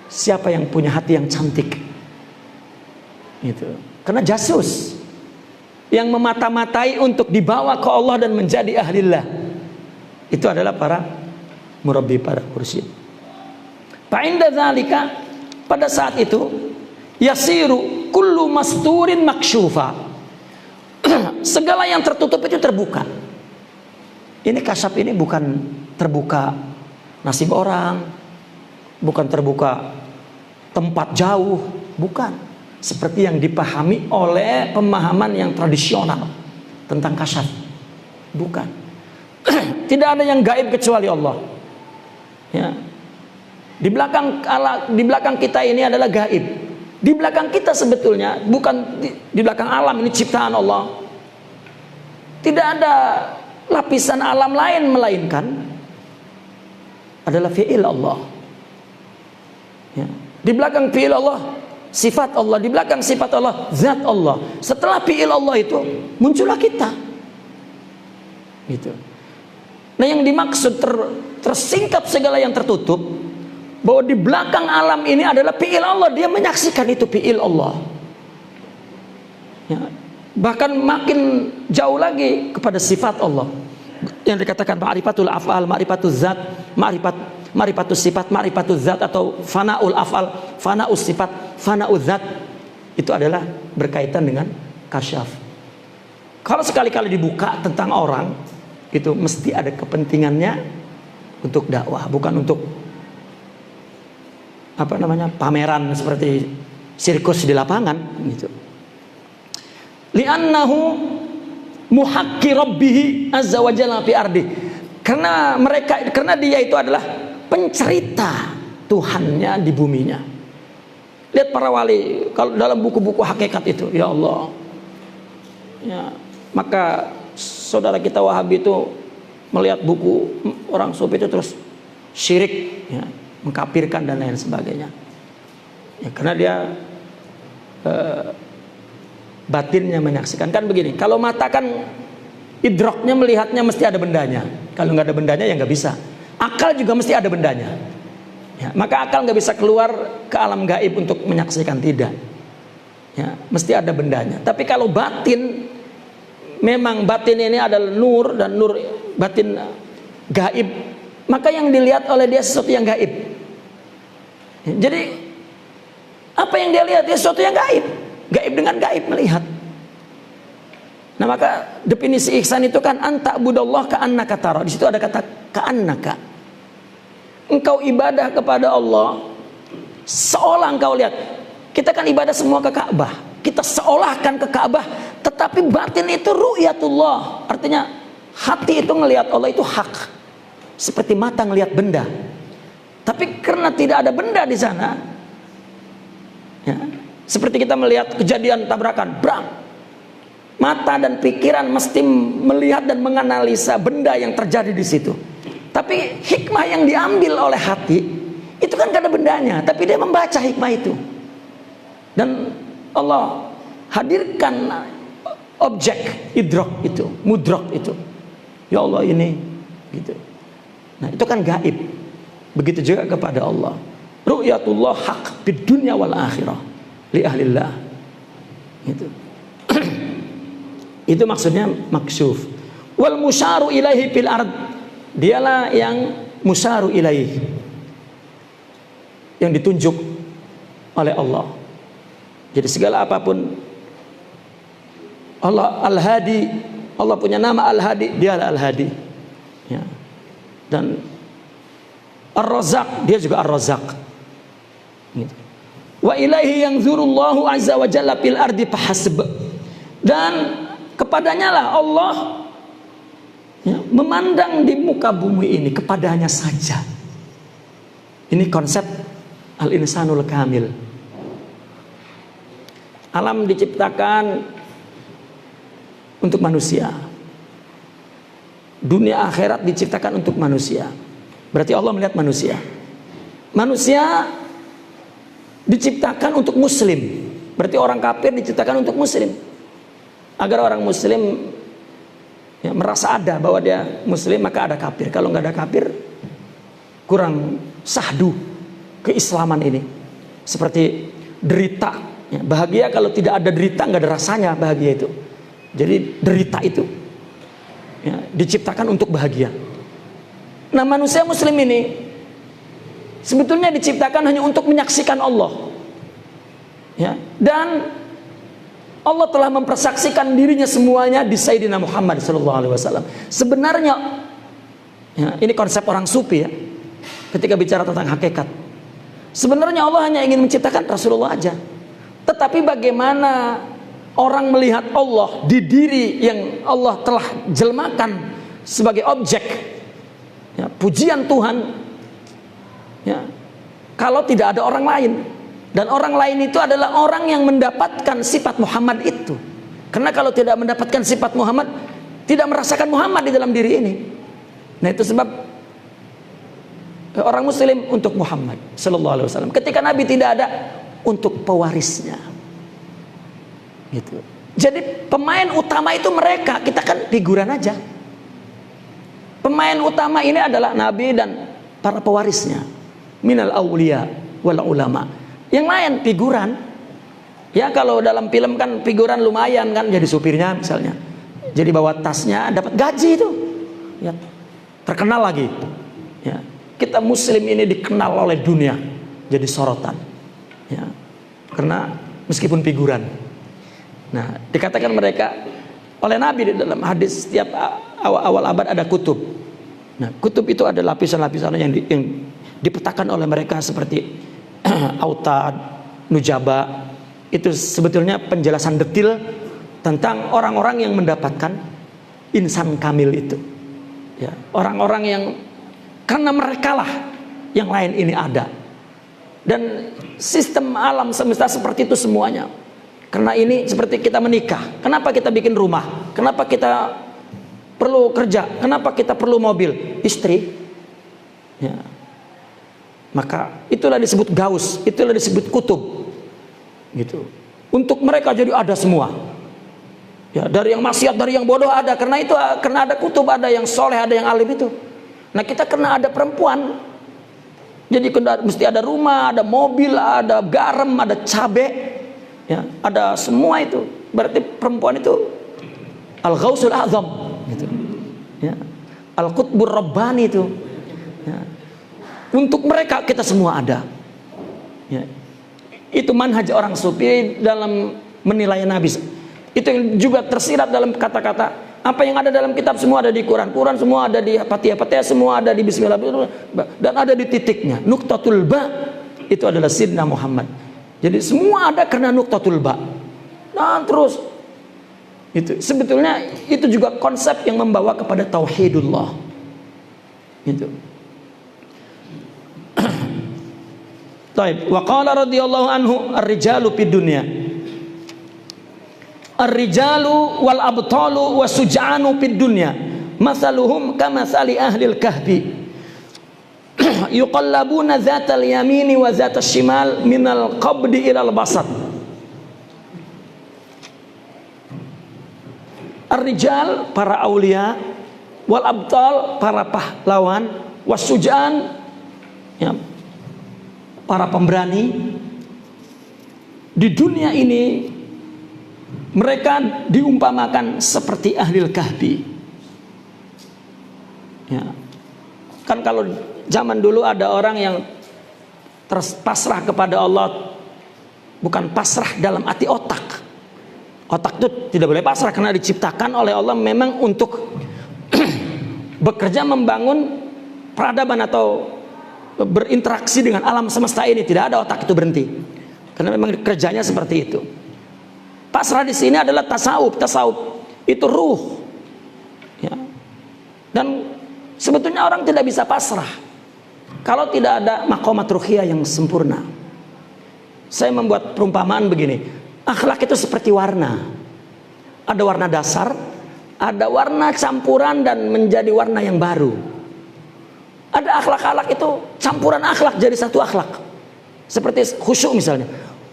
B: siapa yang punya hati yang cantik. Gitu. Karena jasus yang memata-matai untuk dibawa ke Allah dan menjadi ahlillah. Itu adalah para murabbi, para mursyid. Fa'inda dzalika, pada saat itu yasiru kullu masturin makshufa. Segala yang tertutup itu terbuka. Ini kasyaf ini bukan terbuka nasib orang, bukan terbuka tempat jauh, bukan. Seperti yang dipahami oleh pemahaman yang tradisional tentang kasyaf. Bukan. Tidak ada yang gaib kecuali Allah. Ya. Di belakang kita ini adalah gaib. Di belakang kita sebetulnya bukan di belakang alam ini ciptaan Allah. Tidak ada lapisan alam lain melainkan adalah fi'il Allah. Ya. Di belakang fi'il Allah sifat Allah, di belakang sifat Allah zat Allah. Setelah fi'il Allah itu muncullah kita. Gitu. Nah, yang dimaksud tersingkap segala yang tertutup, bahwa di belakang alam ini adalah fi'il Allah. Dia menyaksikan itu fi'il Allah. Ya. Bahkan makin jauh lagi kepada sifat Allah yang dikatakan ma'rifatul af'al, ma'rifatul zat, ma'rifatul sifat, ma'rifatul zat, atau fana'ul af'al, fana'ul sifat, fana'ul zat. Itu adalah berkaitan dengan kasyaf. Kalau sekali-kali dibuka tentang orang, itu mesti ada kepentingannya untuk dakwah, bukan untuk pameran seperti sirkus di lapangan gitu. Li'annahu muhaqqi rabbih azza wa jalla fi ardi. Karena dia itu adalah pencerita Tuhannya di buminya. Lihat para wali kalau dalam buku-buku hakikat itu, ya Allah. Ya, maka saudara kita Wahabi itu melihat buku orang sufi itu terus syirik, ya, mengkafirkan dan lain sebagainya. Ya, karena dia batinnya menyaksikan. Kan begini, kalau mata kan idroknya melihatnya mesti ada bendanya. Kalau nggak ada bendanya ya nggak bisa. Akal juga mesti ada bendanya. Ya, maka akal nggak bisa keluar ke alam gaib untuk menyaksikan, tidak. Ya, mesti ada bendanya. Tapi kalau batin, memang batin ini adalah nur, dan nur batin gaib, maka yang dilihat oleh dia sesuatu yang gaib. Ya, jadi apa yang dia lihat dia sesuatu yang gaib. Gaib dengan gaib melihat. Nah, maka definisi ihsan itu kan anta budallah ka'annaka tara. Di situ ada kata ka'annaka. Engkau ibadah kepada Allah seolah engkau lihat. Kita kan ibadah semua ke Ka'bah. Kita seolahkan ke Ka'bah, tetapi batin itu ru'yatullah. Artinya hati itu ngelihat Allah itu hak. Seperti mata ngelihat benda. Tapi karena tidak ada benda di sana, ya, seperti kita melihat kejadian tabrakan, brang. Mata dan pikiran mesti melihat dan menganalisa benda yang terjadi di situ. Tapi hikmah yang diambil oleh hati itu kan gak ada bendanya, tapi dia membaca hikmah itu. Dan Allah hadirkan objek idrok itu, mudrok itu. Ya Allah ini, gitu. Nah itu kan gaib. Begitu juga kepada Allah. Ru'yatullah haq di dunia wal akhirah li ahlillah. Itu. Itu maksudnya maksyuf. Wal musyaru ilaihi fil ard. Dialah yang musyaru ilaihi, yang ditunjuk oleh Allah. Jadi segala apapun, Allah Al-Hadi, Allah punya nama Al-Hadi, dialah Al-Hadi. Ya. Dan Ar-Razzaq, dia juga Ar-Razzaq. Gitu. Wa ilaihi yanzurullahu azza wa jalla fil ardi fahasb. Dan kepadanya lah Allah, ya, memandang di muka bumi ini, kepadanya saja. Ini konsep al-insanul kamil. Alam diciptakan untuk manusia. Dunia akhirat diciptakan untuk manusia. Berarti Allah melihat manusia. Manusia diciptakan untuk muslim. Berarti orang kafir diciptakan untuk muslim. Agar orang muslim, ya, merasa ada bahwa dia muslim, maka ada kafir. Kalau nggak ada kafir, kurang sahdu keislaman ini. Seperti derita. Ya, bahagia kalau tidak ada derita, nggak ada rasanya bahagia itu. Jadi derita itu, ya, diciptakan untuk bahagia. Nah, manusia muslim ini sebetulnya diciptakan hanya untuk menyaksikan Allah. Ya, dan Allah telah mempersaksikan dirinya semuanya di Sayyidina Muhammad SAW. Sebenarnya, ya, ini konsep orang sufi, ya, ketika bicara tentang hakikat. Sebenarnya Allah hanya ingin menciptakan Rasulullah aja. Tetapi bagaimana orang melihat Allah di diri yang Allah telah jelmakan sebagai objek, ya, pujian Tuhan, ya, kalau tidak ada orang lain. Dan orang lain itu adalah orang yang mendapatkan sifat Muhammad itu. Karena kalau tidak mendapatkan sifat Muhammad, tidak merasakan Muhammad di dalam diri ini. Nah itu sebab orang muslim untuk Muhammad sallallahu alaihi wasallam. Ketika Nabi tidak ada, untuk pewarisnya. Gitu. Jadi pemain utama itu mereka, kita kan figuran aja. Pemain utama ini adalah Nabi dan para pewarisnya. Minal auliya wal ulama. Yang lain figuran. Ya kalau dalam film kan figuran lumayan kan, jadi supirnya misalnya. Jadi bawa tasnya, dapat gaji itu. Ya. Terkenal lagi. Ya. Kita muslim ini dikenal oleh dunia, jadi sorotan. Ya, karena meskipun figuran. Nah, dikatakan mereka oleh Nabi di dalam hadis, setiap awal abad ada kutub. Nah, kutub itu ada lapisan-lapisan yang dipetakan oleh mereka seperti Autad, Nujaba. Itu sebetulnya penjelasan detil tentang orang-orang yang mendapatkan insan kamil itu. Ya, orang-orang yang karena mereka lah yang lain ini ada. Dan sistem alam semesta seperti itu semuanya. Karena ini seperti kita menikah. Kenapa kita bikin rumah? Kenapa kita perlu kerja? Kenapa kita perlu mobil? Istri. Ya. Maka itulah disebut gaus, itulah disebut kutub. Gitu. Untuk mereka jadi ada semua. Ya, dari yang maksiat, dari yang bodoh ada. Karena itu, karena ada kutub, ada yang soleh, ada yang alim itu. Nah, kita kena ada perempuan. Jadi mesti ada rumah, ada mobil, ada garam, ada cabe, ya, ada semua itu. Berarti perempuan itu al-ghausul azam, gitu. Ya. Al-qutbur rabbani itu. Ya. Untuk mereka kita semua ada. Ya. Itu manhaj orang sufi dalam menilai Nabi. Itu yang juga tersirat dalam kata-kata. Apa yang ada dalam kitab semua ada di Quran. Quran semua ada di Fatihah semua ada di Bismillah. Dan ada di titiknya. Nuqtatul ba itu adalah Sidna Muhammad. Jadi semua ada karena nuqtatul ba. Nah terus itu sebetulnya itu juga konsep yang membawa kepada tauhidullah. Itu. Taib. Wa qala radhiyallahu anhu ar-rijalu fid dunya. Ar-rijalu wal abtalu wasuj'anu fid dunya mathaluhum kamathali ahlil kahfi yuqallabuna zatal yamini wa zatal shimal minal qabdi ilal basat. Ar-rijal para aulia, wal abtal para pahlawan, wasuj'an ya, para pemberani. Di dunia ini mereka diumpamakan seperti ahlil kahfi. Ya. Kan kalau zaman dulu ada orang yang pasrah kepada Allah, bukan pasrah dalam arti otak. Otak itu tidak boleh pasrah karena diciptakan oleh Allah memang untuk bekerja membangun peradaban atau berinteraksi dengan alam semesta ini. Tidak ada otak itu berhenti. Karena memang kerjanya seperti itu. Pasrah di sini adalah tasawuf. Tasawuf itu ruh. Ya. Dan sebetulnya orang tidak bisa pasrah kalau tidak ada maqamat ruhiyah yang sempurna. Saya membuat perumpamaan begini. Akhlak itu seperti warna. Ada warna dasar, ada warna campuran dan menjadi warna yang baru. Ada akhlak-akhlak itu campuran akhlak jadi satu akhlak. Seperti khusyuk misalnya.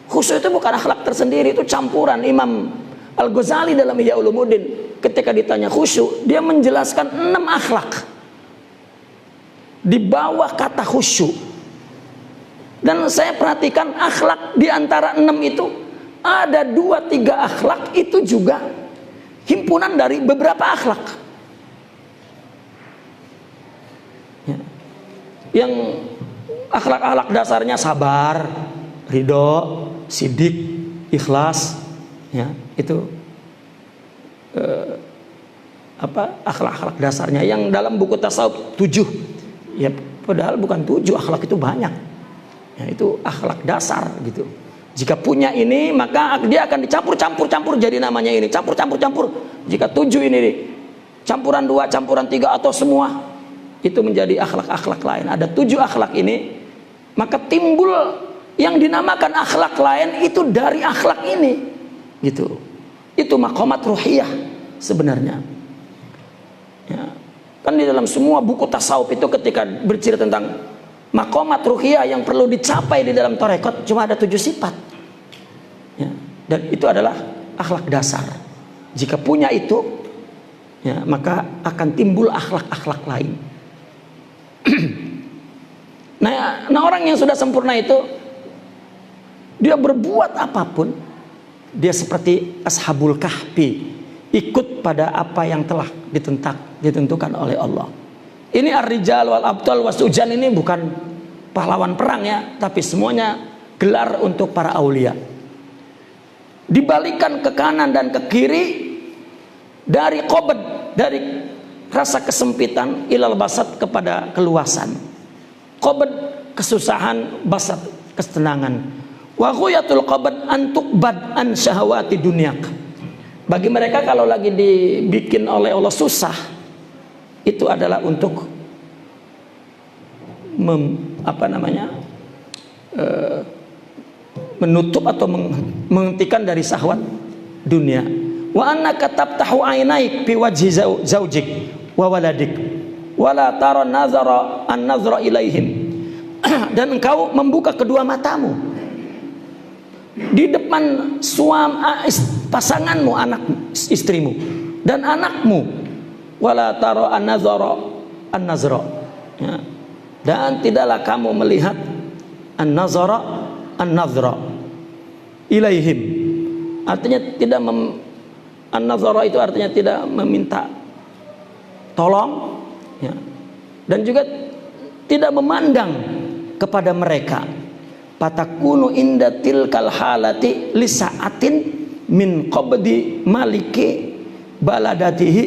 B: Khusyuk itu bukan akhlak tersendiri, itu campuran. Imam Al-Ghazali dalam Ihya Ulumuddin ketika ditanya khusyuk, dia menjelaskan 6 akhlak di bawah kata khusyuk. Dan saya perhatikan akhlak di antara 6 itu ada 2-3 akhlak itu juga himpunan dari beberapa akhlak. Ya. Yang akhlak-akhlak dasarnya sabar, ridho, sidik, ikhlas, ya itu akhlak-akhlak dasarnya yang dalam buku tasawuf 7. Ya padahal bukan 7, akhlak itu banyak. Ya, itu akhlak dasar gitu. Jika punya ini maka dia akan dicampur-campur jadi namanya ini, campur. Jika 7 ini campuran 2, campuran 3 atau semua itu menjadi akhlak-akhlak lain. Ada 7 akhlak ini, maka timbul yang dinamakan akhlak lain itu dari akhlak ini, gitu. Itu maqamat ruhiyah sebenarnya. Ya. Kan di dalam semua buku tasawuf itu ketika bercerita tentang maqamat ruhiyah yang perlu dicapai di dalam tarekat cuma ada 7 sifat. Ya. Dan itu adalah akhlak dasar. Jika punya itu, ya, maka akan timbul akhlak-akhlak lain. Nah, orang yang sudah sempurna itu dia berbuat apapun, dia seperti ashabul kahfi, ikut pada apa yang telah ditentukan oleh Allah. Ini ar-rijal wal abtal wasujan ini bukan pahlawan perang ya, tapi semuanya gelar untuk para aulia. Dibalikan ke kanan dan ke kiri dari qabd, dari rasa kesempitan ilal basat kepada keluasan. Qabd kesusahan, basat ketenangan. Wa ghayatul qabd an tuqbad an syahawati dunyak. Bagi mereka kalau lagi dibikin oleh Allah susah, itu adalah untuk menutup atau menghentikan dari syahwat dunia. Wa annaka tabtahu ainaik fi wajhi zaujik wa waladik wa la tara an-nazra ilaihim. Dan engkau membuka kedua matamu di depan pasanganmu, anak istrimu dan anakmu. Wala tara an-nazara, ya. Dan tidaklah kamu melihat an-nazara ilaihim, artinya tidak an-nazara itu artinya tidak meminta tolong, ya. Dan juga tidak memandang kepada mereka. Patakunu inda tilkal halati lisaatin min qabdi maliki baladatihi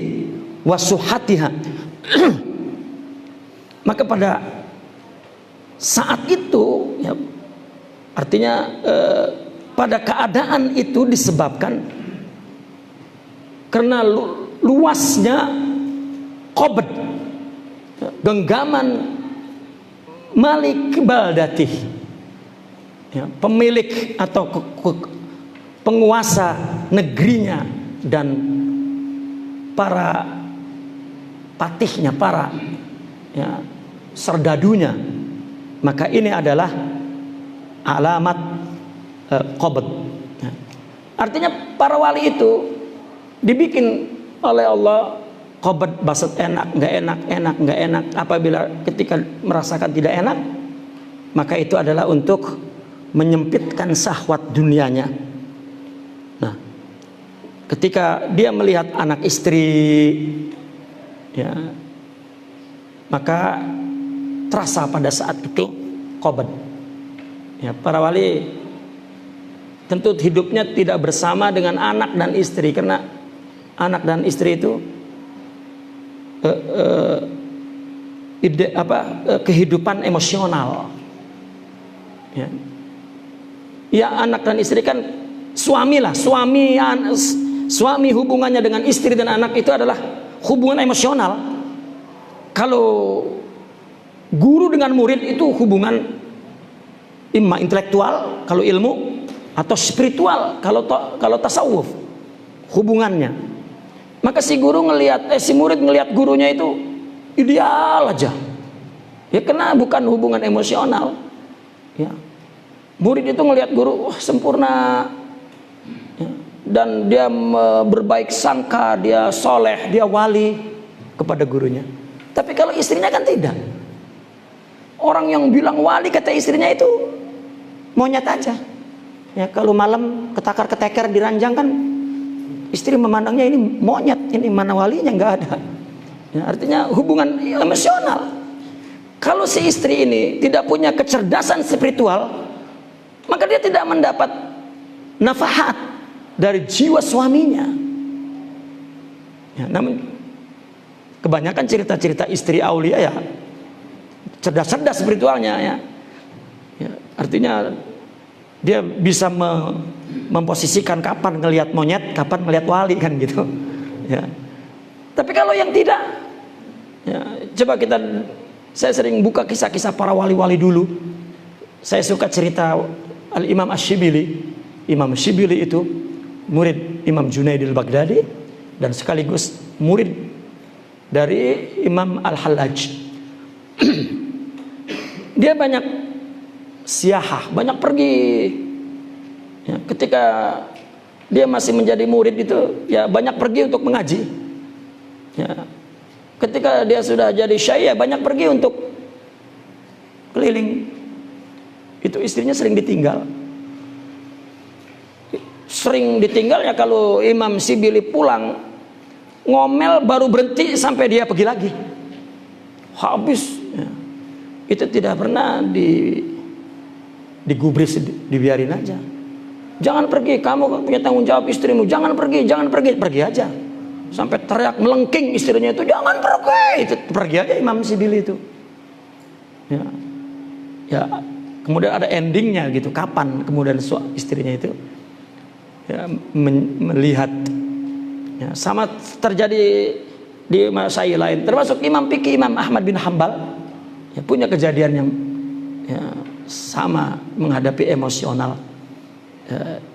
B: wasuhatiha. Maka pada saat itu, ya, artinya pada keadaan itu disebabkan karena luasnya qabd, genggaman malik baldatih, ya, pemilik atau penguasa negerinya dan para patihnya, para, ya, serdadunya. Maka ini adalah alamat qabd, ya. Artinya para wali itu dibikin oleh Allah qabd, basat, enak, nggak enak. Apabila ketika merasakan tidak enak, maka itu adalah untuk menyempitkan syahwat dunianya. Nah, ketika dia melihat anak istri, ya, maka terasa pada saat itu qabd. Ya, para wali tentu hidupnya tidak bersama dengan anak dan istri, karena anak dan istri itu kehidupan emosional. Ya. Ya, anak dan istri kan suami lah, suami hubungannya dengan istri dan anak itu adalah hubungan emosional. Kalau guru dengan murid itu hubungan imma intelektual kalau ilmu, atau spiritual kalau tasawuf hubungannya. Maka si murid ngelihat gurunya itu ideal aja. Ya, karena bukan hubungan emosional. Ya. Murid itu ngelihat guru, wah, sempurna. Ya. Dan dia berbaik sangka, dia soleh, dia wali kepada gurunya. Tapi kalau istrinya kan tidak. Orang yang bilang wali kata istrinya itu monyet aja. Ya, kalau malam ketakar-keteker di ranjang kan istri memandangnya ini monyet, ini mana walinya, nggak ada. Ya, artinya hubungan emosional. Kalau si istri ini tidak punya kecerdasan spiritual, maka dia tidak mendapat nafahat dari jiwa suaminya. Ya, namun kebanyakan cerita-cerita istri aulia ya cerdas-cerdas spiritualnya, ya. Ya, artinya dia bisa memposisikan kapan ngelihat monyet, kapan ngelihat wali, kan gitu. Ya. Tapi kalau yang tidak, ya, coba saya sering buka kisah-kisah para wali-wali dulu. Saya suka cerita Al-Imam Ash-Shibili. Imam Shibili itu murid Imam Junaid al-Baghdadi dan sekaligus murid dari Imam Al-Hallaj. Dia banyak siyahah, banyak pergi. Ya, ketika dia masih menjadi murid itu, ya banyak pergi untuk mengaji. Ya, ketika dia sudah jadi syekh, ya banyak pergi untuk keliling. Itu istrinya sering ditinggal. Sering ditinggal, ya kalau Imam Shibili pulang ngomel baru berhenti sampai dia pergi lagi. Habis. Ya. Itu tidak pernah digubris, dibiarin aja. Jangan pergi, kamu punya tanggung jawab istrimu. Jangan pergi, pergi aja. Sampai teriak melengking istrinya itu, jangan pergi. Itu pergi aja Imam Shibili itu. Ya, ya. Kemudian ada endingnya gitu. Kapan kemudian istrinya itu ya, melihat, ya, sama terjadi di masail lain. Termasuk Imam Fikih Imam Ahmad bin Hambal. Ya, punya kejadian yang, ya, sama menghadapi emosional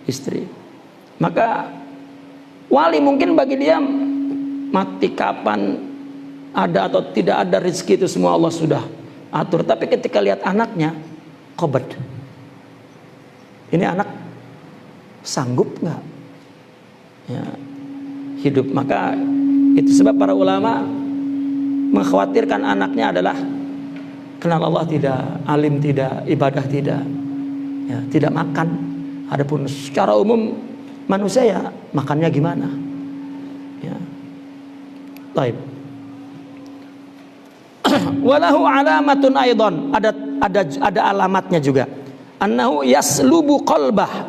B: istri. Maka wali mungkin bagi dia mati kapan, ada atau tidak ada rezeki itu semua Allah sudah atur. Tapi ketika lihat anaknya qabd, ini anak sanggup nggak ya, hidup. Maka itu sebab para ulama mengkhawatirkan anaknya adalah kenal Allah tidak, alim tidak, ibadah tidak, ya, tidak makan. Adapun secara umum manusia ya makannya gimana? Ya. Baik. Walahu alamatun aidan, ada alamatnya juga. Annahu yaslubu qalbah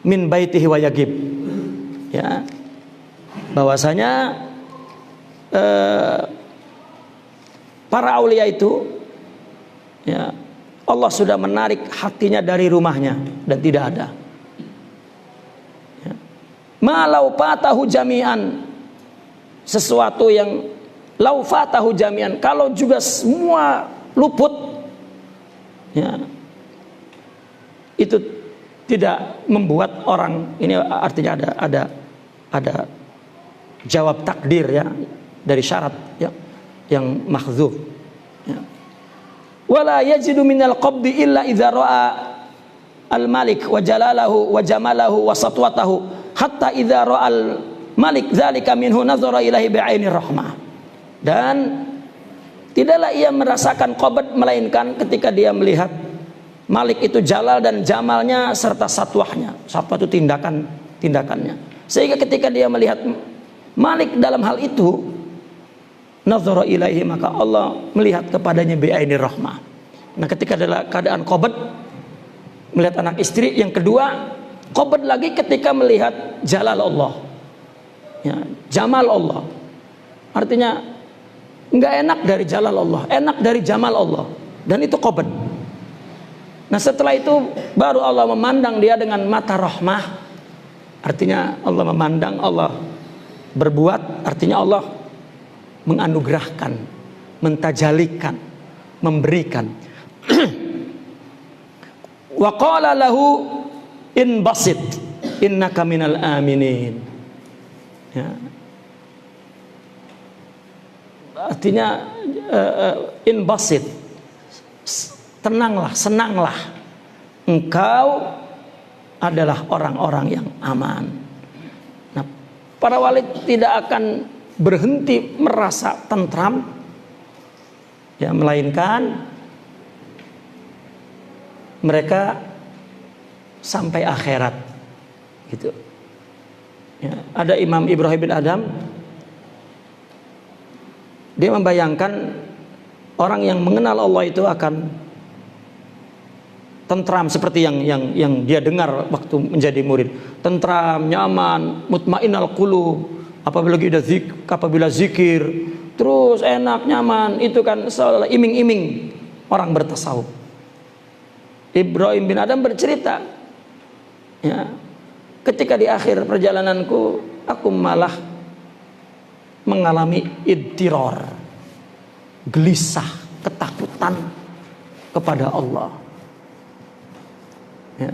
B: min baitihi wa yagib. Ya. Bahwasanya para aulia itu, ya, Allah sudah menarik hatinya dari rumahnya dan tidak ada. Ya. Malau fatahu jami'an, sesuatu yang lau fatahu jami'an, kalau juga semua luput, ya, itu tidak membuat orang ini, artinya ada jawab takdir, ya, dari syarat, ya, yang mahdzuf, ya. Wala yajidu minal qabdi illa idza ra'a al-malik wa jalalahu wa jamalahu wa satwatahu hatta idza ra'a al-malik dzalika minhu nazara ilahi bi'ainir rahmah. Dan tidaklah ia merasakan qabd melainkan ketika dia melihat malik itu jalal dan jamalnya serta satwahnya. Satwa itu tindakannya. Sehingga ketika dia melihat malik dalam hal itu, nazara ilaihi, maka Allah melihat kepadanya bi'ainir rahmah. Nah, ketika dalam keadaan qabd melihat anak istri, yang kedua qabd lagi ketika melihat jalal Allah, ya, jamal Allah. Artinya enggak enak dari jalal Allah, enak dari jamal Allah, dan itu qabd. Nah, setelah itu baru Allah memandang dia dengan mata rahmah. Artinya Allah memandang, Allah berbuat, artinya Allah menganugerahkan, mentajalikan, memberikan. Wa qala lahu in basit innaka minal aminin. Ya. Artinya in basit, tenanglah, senanglah, engkau adalah orang-orang yang aman. Nah, para wali tidak akan berhenti merasa tentram, ya, melainkan mereka sampai akhirat, gitu. Ya, ada Imam Ibrahim bin Adham, dia membayangkan orang yang mengenal Allah itu akan tentram seperti yang dia dengar waktu menjadi murid. Tentram, nyaman, mutmainnal qulub. Apabila zikir, terus enak, nyaman. Itu kan seolah iming-iming orang bertasawuf. Ibrahim bin Adham bercerita, ya, ketika di akhir perjalananku, aku malah mengalami idtiror, gelisah, ketakutan kepada Allah. Ya.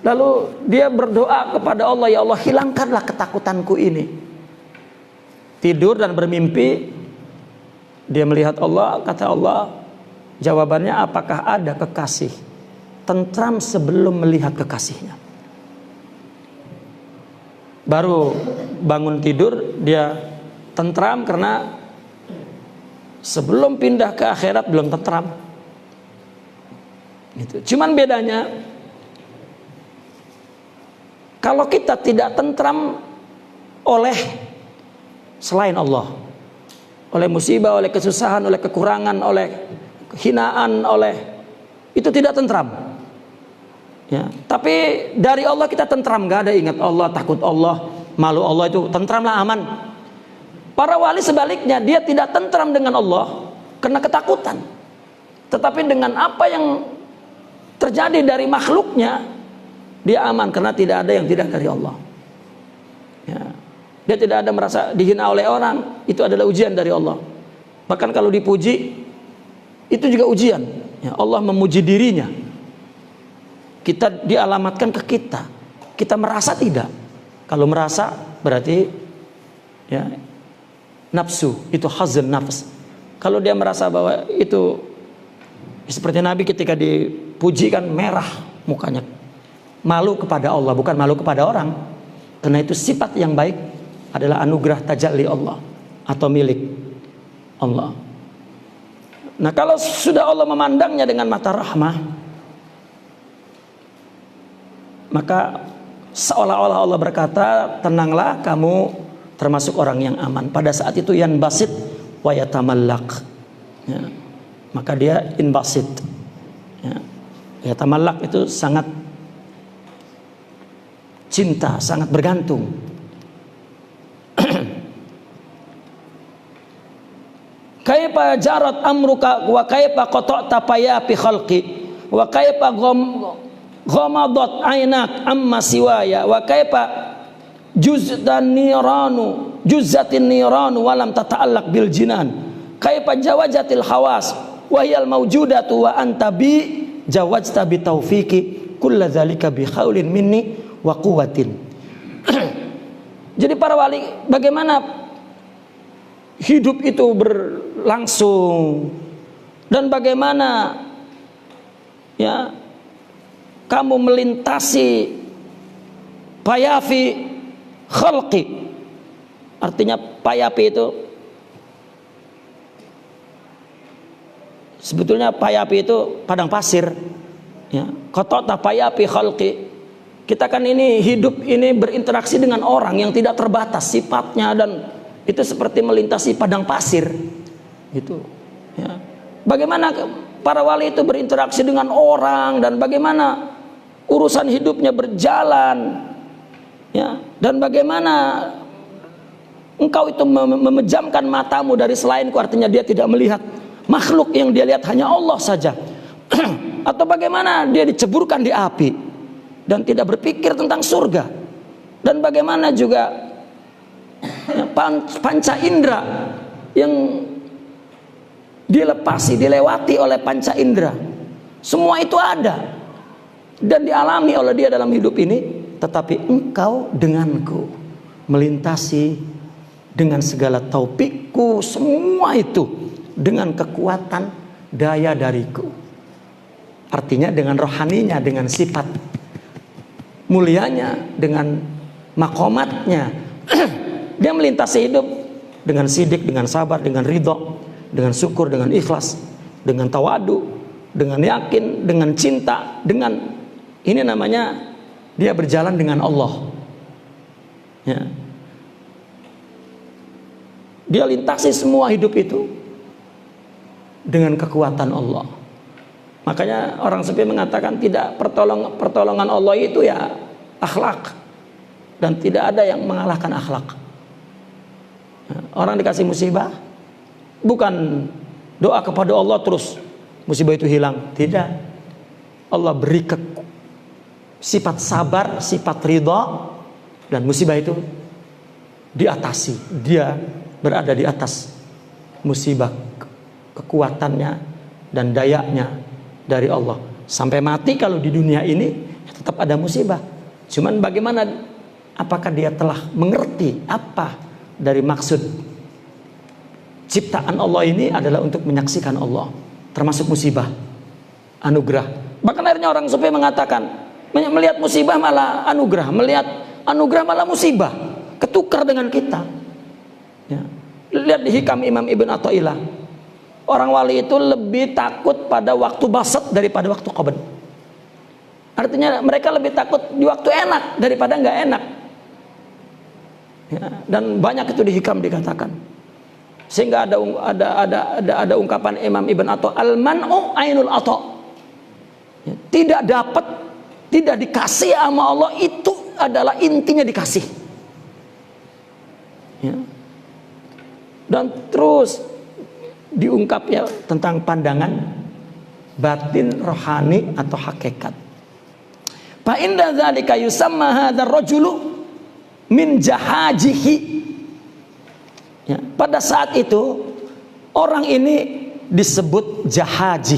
B: Lalu dia berdoa kepada Allah, ya Allah, hilangkanlah ketakutanku ini. Tidur dan bermimpi, dia melihat Allah, kata Allah, jawabannya, apakah ada kekasih tentram sebelum melihat kekasihnya? Baru bangun tidur dia tentram karena sebelum pindah ke akhirat belum tentram. Gitu. Cuman bedanya, kalau kita tidak tentram oleh selain Allah, oleh musibah, oleh kesusahan, oleh kekurangan, oleh hinaan, oleh itu tidak tentram. Ya, tapi dari Allah kita tentram, gak ada ingat Allah, takut Allah, malu Allah, itu tentramlah, aman. Para wali sebaliknya, dia tidak tentram dengan Allah karena ketakutan, tetapi dengan apa yang terjadi dari makhluknya, dia aman karena tidak ada yang tidak dari Allah. Ya. Dia tidak ada merasa dihina oleh orang, itu adalah ujian dari Allah. Bahkan kalau dipuji, itu juga ujian. Ya, Allah memuji dirinya. Kita dialamatkan ke kita. Kita merasa tidak. Kalau merasa berarti, ya, nafsu, itu hazan nafs. Kalau dia merasa bahwa itu, seperti Nabi ketika dipuji kan merah mukanya, malu kepada Allah, bukan malu kepada orang. Karena itu sifat yang baik adalah anugerah tajalli Allah atau milik Allah. Nah, kalau sudah Allah memandangnya dengan mata rahmah, maka seolah-olah Allah berkata, tenanglah, kamu termasuk orang yang aman. Pada saat itu yanbasit wa yatamallak, ya, maka dia inbasit, ya. Yatamallak itu sangat cinta, sangat bergantung. Kaifa jarat amruka wa kaifa qata'ta payapi khalqi wa kaifa ghamadat ainak amma siwaya wa kaifa juzzatin niranu walam tata'allaq bil jinan kaifa jawajatil hawas wa hiyal mawjudatu wa anta bi jawajta bi taufiqi kulla dzalika bi haulin minni wa quwwatin. Jadi para wali, bagaimana hidup itu berlangsung dan bagaimana ya kamu melintasi payafi khalqi. Artinya payafi itu sebetulnya payapi itu padang pasir, ya. Qata'ta payapi khalqi. Kita kan ini hidup ini berinteraksi dengan orang yang tidak terbatas sifatnya, dan itu seperti melintasi padang pasir, gitu. Ya. Bagaimana para wali itu berinteraksi dengan orang dan bagaimana urusan hidupnya berjalan, ya. Dan bagaimana engkau itu memejamkan matamu dari selainku, artinya dia tidak melihat makhluk, yang dia lihat hanya Allah saja. Atau bagaimana dia diceburkan di api dan tidak berpikir tentang surga. Dan bagaimana juga ya, panca indera yang dilewati oleh panca indera. Semua itu ada dan dialami oleh dia dalam hidup ini. Tetapi engkau denganku melintasi dengan segala taufikku, semua itu dengan kekuatan daya dariku. Artinya dengan rohaninya, dengan sifat mulianya, dengan makomatnya. Dia melintasi hidup dengan sidik, dengan sabar, dengan ridho, dengan syukur, dengan ikhlas, dengan tawadu, dengan yakin, dengan cinta, dengan ini namanya dia berjalan dengan Allah, ya. Dia lintasi semua hidup itu dengan kekuatan Allah. Makanya orang sufi mengatakan tidak pertolongan Allah itu ya akhlak, dan tidak ada yang mengalahkan akhlak. Orang dikasih musibah bukan doa kepada Allah terus musibah itu hilang, tidak. Allah beri sifat sabar, sifat ridha, dan musibah itu diatasi. Dia berada di atas musibah, kekuatannya dan dayanya dari Allah. Sampai mati kalau di dunia ini tetap ada musibah. Cuman bagaimana, apakah dia telah mengerti apa dari maksud ciptaan Allah ini adalah untuk menyaksikan Allah, termasuk musibah, anugerah. Bahkan akhirnya orang sufi mengatakan, melihat musibah malah anugerah, melihat anugerah malah musibah, ketukar dengan kita, ya. Lihat di Hikam Imam Ibn Athaillah, orang wali itu lebih takut pada waktu basat daripada waktu qabd. Artinya mereka lebih takut di waktu enak daripada nggak enak, ya. Dan banyak itu di Hikam dikatakan. Sehingga ada ungkapan Imam Ibn Athaillah, al-man'u ainul atha. Ya, tidak dapat, tidak dikasih sama Allah itu adalah intinya dikasih, ya. Dan terus diungkap ya tentang pandangan batin, rohani atau hakikat. Fa inda dzalika yusamma hadzal rajulu min jahajihi. Ya, pada saat itu orang ini disebut jahaji.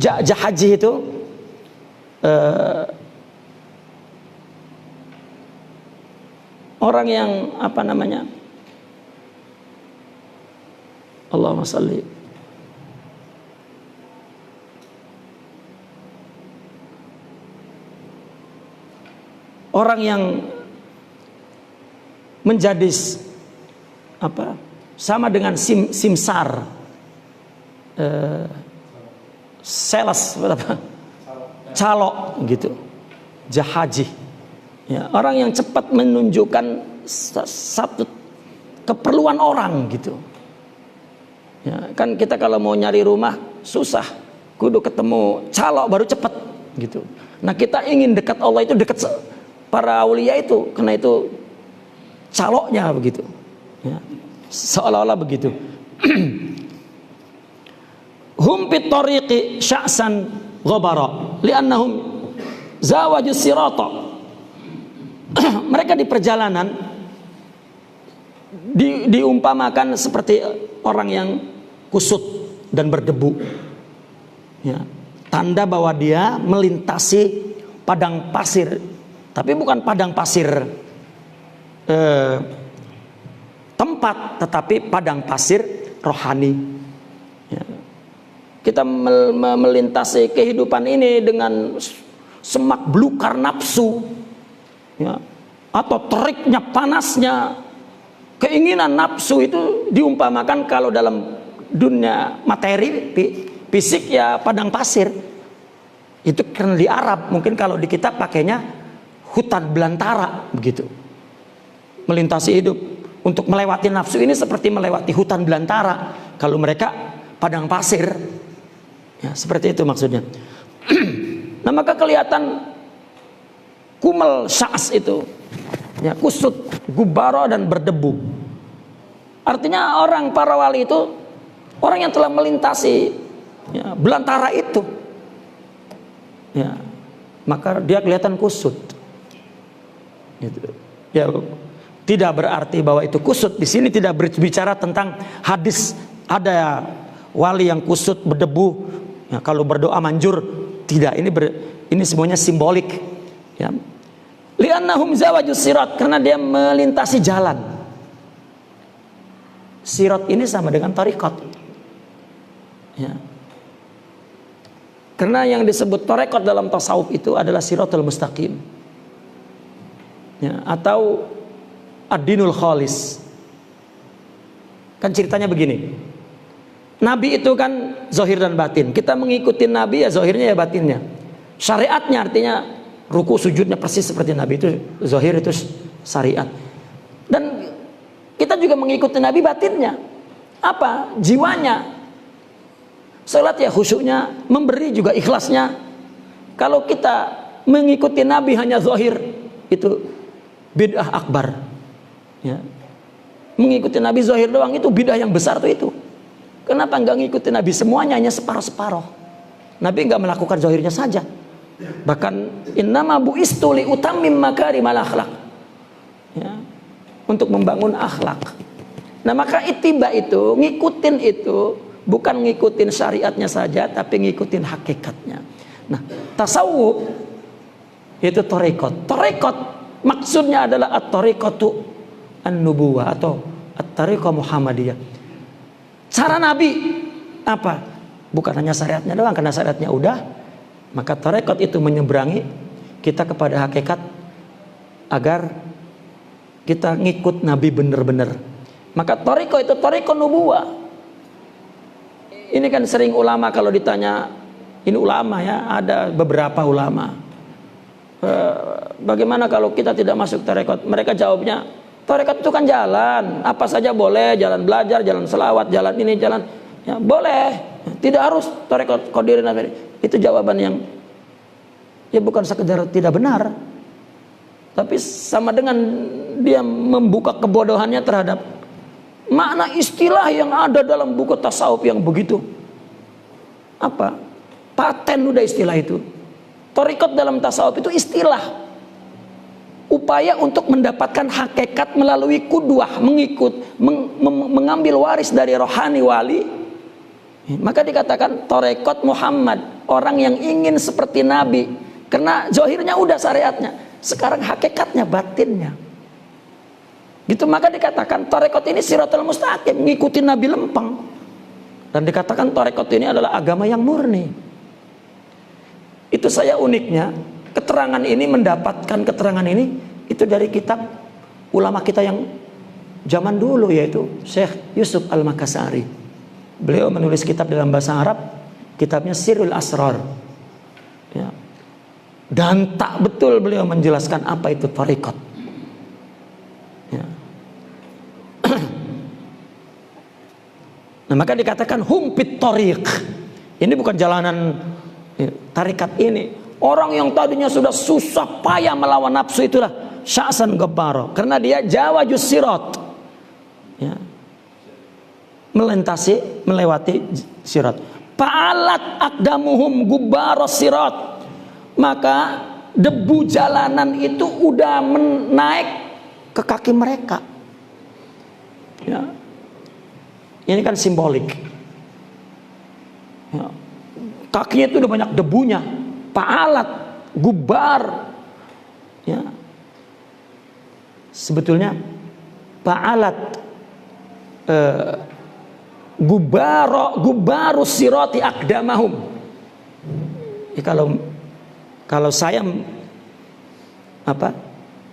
B: Jahaji itu orang yang apa namanya? Allahumma salli. orang yang menjadi sama dengan simsar, sales, calo gitu, jahaji, ya, orang yang cepat menunjukkan satu keperluan orang gitu. Ya, kan kita kalau mau nyari rumah susah, kudu ketemu calo baru cepet gitu. Nah, kita ingin dekat Allah itu dekat para aulia itu, karena itu caloknya begitu. Ya, seolah-olah begitu. Hum fit tariqi sya'san ghabara li'annahum zawajus sirata. Mereka di perjalanan diumpamakan seperti orang yang kusut dan berdebu. Ya, tanda bahwa dia melintasi padang pasir, tapi bukan padang pasir tempat, tetapi padang pasir rohani. Ya. Kita melintasi kehidupan ini dengan semak belukar nafsu, ya, atau teriknya panasnya keinginan nafsu. Itu diumpamakan kalau dalam dunia materi fisik ya padang pasir. Itu karena di Arab, mungkin kalau di kita pakainya hutan belantara begitu. Melintasi hidup untuk melewati nafsu ini seperti melewati hutan belantara. Kalau mereka padang pasir, ya seperti itu maksudnya. Nah, maka kelihatan kumel sya'as itu, ya, kusut, gubaro dan berdebu. Artinya orang para wali itu orang yang telah melintasi, ya, belantara itu, ya, maka dia kelihatan kusut. Gitu. Ya, tidak berarti bahwa itu kusut. Di sini tidak berbicara tentang hadis ada wali yang kusut berdebu, ya, kalau berdoa manjur. Tidak, ini semuanya simbolik, ya. Li'annahum zawajus sirat, karena dia melintasi jalan. Sirat ini sama dengan tariqat, ya. Karena yang disebut tariqat dalam tasawuf itu adalah siratul mustaqim, ya, atau ad-dinul khalis. Kan ceritanya begini, Nabi itu kan zahir dan batin. Kita mengikuti Nabi ya zahirnya ya batinnya. Syariatnya artinya ruku sujudnya persis seperti Nabi, itu zahir, itu syariat. Dan kita juga mengikuti Nabi batinnya. Apa? Jiwanya. Salat ya khusyuknya, memberi juga ikhlasnya. Kalau kita mengikuti Nabi hanya zahir, itu bid'ah akbar. Ya. Mengikuti Nabi zahir doang itu bid'ah yang besar tuh itu. Kenapa enggak ngikuti Nabi semuanya, hanya separuh-separuh? Nabi enggak melakukan zahirnya saja. Bahkan innama bu'istu li utammim makarimal akhlaq. Ya, untuk membangun akhlak. Nah, maka ittiba itu, ngikutin itu bukan ngikutin syariatnya saja, tapi ngikutin hakikatnya. Nah, tasawuf itu thariqat. Thariqat maksudnya adalah at-thariqatu an-nubuwah atau at-thariqah Muhammadiyah. Cara Nabi apa? Bukan hanya syariatnya doang, karena syariatnya udah, maka thariqat itu menyeberangi kita kepada hakikat agar kita ngikut Nabi benar-benar. Maka thariqah itu thariqah nubuwah. Ini kan sering ulama kalau ditanya, ini ulama ya, ada beberapa ulama, bagaimana kalau kita tidak masuk thariqat? Mereka jawabnya, thariqat itu kan jalan, apa saja boleh, jalan belajar, jalan selawat, jalan ini, jalan, ya boleh, tidak harus thariqat qadirin. Itu jawaban yang ya bukan sekedar tidak benar, tapi sama dengan dia membuka kebodohannya terhadap makna istilah yang ada dalam buku tasawuf yang begitu apa? Paten udah istilah itu. Thariqat dalam tasawuf itu istilah, upaya untuk mendapatkan hakikat melalui kudwah, mengambil waris dari rohani wali. Maka dikatakan thariqat Muhammad, orang yang ingin seperti Nabi. Karena zahirnya udah syariatnya, sekarang hakikatnya batinnya. Gitu, maka dikatakan thariqat ini siratal mustaqim, ngikutin Nabi lempeng. Dan dikatakan thariqat ini adalah agama yang murni. Itu saya uniknya, keterangan ini, mendapatkan keterangan ini itu dari kitab ulama kita yang zaman dulu, yaitu Syekh Yusuf Al-Makassari. Beliau menulis kitab dalam bahasa Arab, kitabnya Sirrul Asrar. Ya. Dan tak betul beliau menjelaskan apa itu thariqat. Ya. Nah, maka dikatakan hum fit thariq. Ini bukan jalanan tarikat ini. Orang yang tadinya sudah susah payah melawan nafsu itulah sya'san gabbaro, karena dia jawajus sirat. Ya. Melewati sirat. Fa'alat aqdamuhum gubbaros sirat. Maka debu jalanan itu udah menaik ke kaki mereka. Ya. Ini kan simbolik. Ya. Kakinya itu udah banyak debunya. Fa'alat, gubbar. Ya. Sebetulnya fa'alat gubbarus sirati aqdamahum. Ya, kalau saya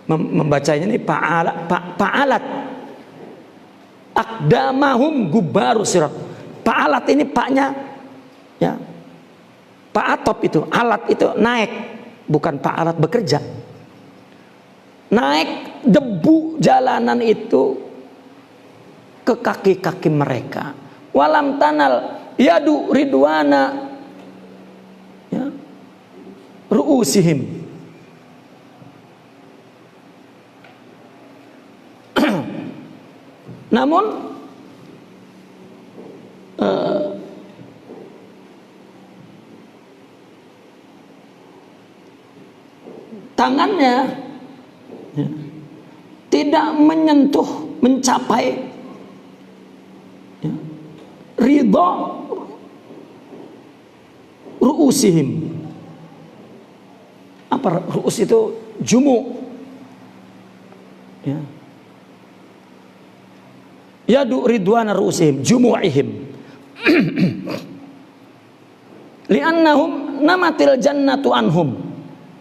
B: membacanya ini fa'alat aqdamahum gubbarus sirat. Fa'alat ini paknya ya. Fa'atop itu, alat itu naik, bukan fa'alat bekerja. Naik debu jalanan itu ke kaki-kaki mereka. Walam tanal yadu ridwana ya, ru'usihim. Namun tangannya ya, tidak menyentuh, mencapai ya, ridha ru'usihim. Apa ru'us itu? Jumu. Ya. Yadu ridwana ru'usihim jumu'ihim. Li'annahum namatil jannatu anhum.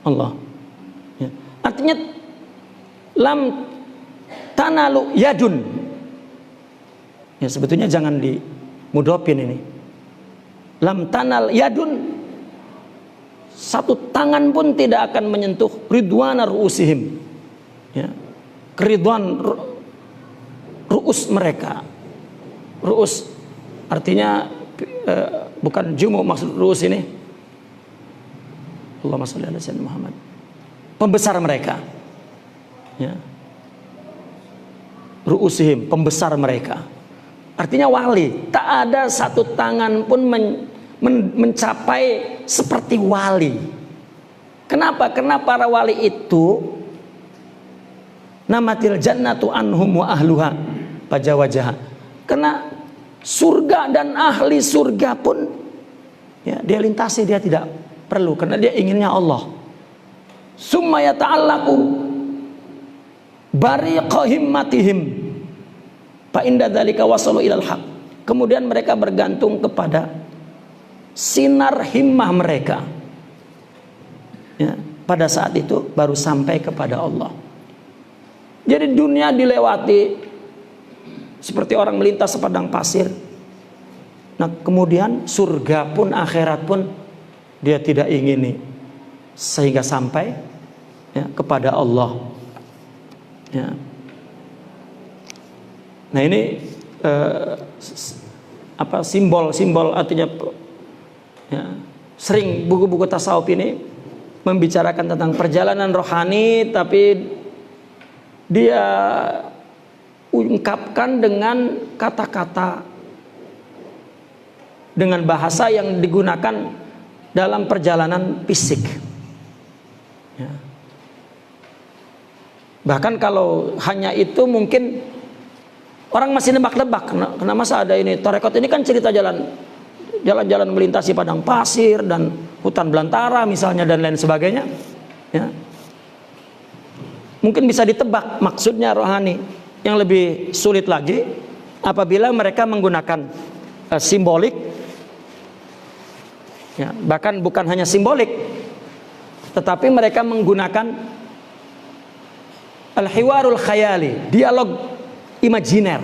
B: Allah. Ya. Artinya lam tanalu yadun. Ya, sebetulnya jangan dimudhofin ini. Lam tanal yadun, satu tangan pun tidak akan menyentuh ridwana ru'usihim. Ya. Keridwan ru'us mereka. Ru'us artinya bukan jumu, maksud ru'us ini Allahumma shalli ala sayyidina Muhammad, pembesar mereka ya. Ru'usihim, pembesar mereka, artinya wali. Tak ada satu tangan pun mencapai seperti wali. Kenapa? Karena para wali itu namatil jannatu anhum wa ahluha pajawajah. Karena surga dan ahli surga pun ya, dia lintasi, dia tidak perlu, karena dia inginnya Allah. Summa yata'allaqu bariqa himmatihim fa inda dzalika wasalu ilal haq. Kemudian mereka bergantung kepada sinar himmah mereka ya, pada saat itu baru sampai kepada Allah. Jadi dunia dilewati seperti orang melintas sepadang pasir. Nah, kemudian surga pun, akhirat pun dia tidak ingini sehingga sampai ya, kepada Allah. Ya. Nah, ini simbol-simbol, artinya ya, sering buku-buku tasawuf ini membicarakan tentang perjalanan rohani, tapi dia ungkapkan dengan kata-kata, dengan bahasa yang digunakan dalam perjalanan fisik ya. Bahkan kalau hanya itu mungkin orang masih nebak-nebak. Karena masa ada ini tarekat ini kan cerita jalan-jalan melintasi padang pasir dan hutan belantara misalnya dan lain sebagainya ya. Mungkin bisa ditebak maksudnya rohani. Yang lebih sulit lagi apabila mereka menggunakan simbolik ya, bahkan bukan hanya simbolik tetapi mereka menggunakan al-hiwarul khayali, dialog imajiner.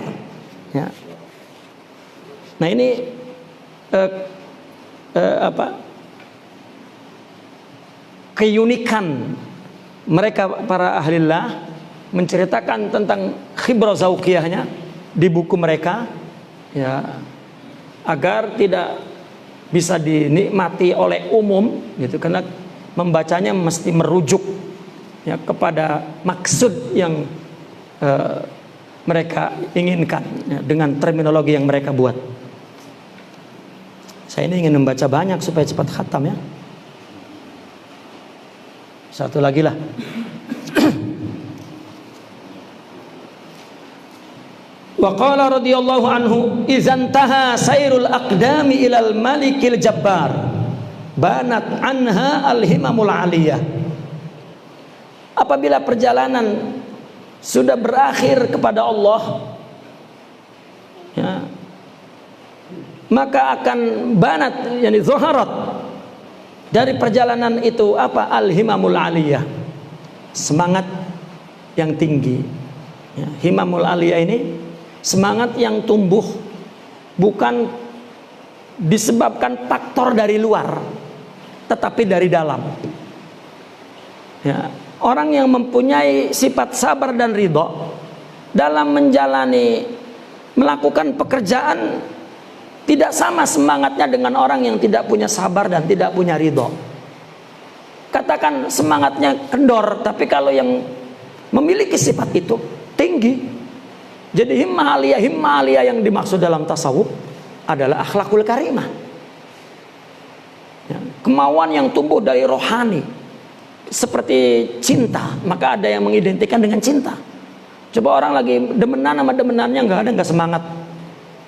B: Ya. Nah ini keunikan mereka para ahlillah menceritakan tentang khibrah zauqiyahnya di buku mereka, ya, agar tidak bisa dinikmati oleh umum gitu, karena membacanya mesti merujuk ya kepada maksud yang mereka inginkan ya, dengan terminologi yang mereka buat. Saya ini ingin membaca banyak supaya cepat khatam ya. Satu lagi lah. Wa qala radhiyallahu anhu izantaha sayrul aqdami ilal malikil jabbar banat anha al-himamul aliyah. Apabila perjalanan sudah berakhir kepada Allah ya, maka akan banat, yani zaharat dari perjalanan itu apa? Al-himamul aliyah, semangat yang tinggi ya. Himamul aliyah ini semangat yang tumbuh bukan disebabkan faktor dari luar, tetapi dari dalam ya. Orang yang mempunyai sifat sabar dan ridho dalam menjalani, melakukan pekerjaan, tidak sama semangatnya dengan orang yang tidak punya sabar dan tidak punya ridho. Katakan semangatnya kendor, tapi kalau yang memiliki sifat itu tinggi. Jadi himmah aliyah yang dimaksud dalam tasawuf adalah akhlakul karimah ya, kemauan yang tumbuh dari rohani, seperti cinta. Maka ada yang mengidentikan dengan cinta. Coba orang lagi demenan sama demenannya, nggak semangat.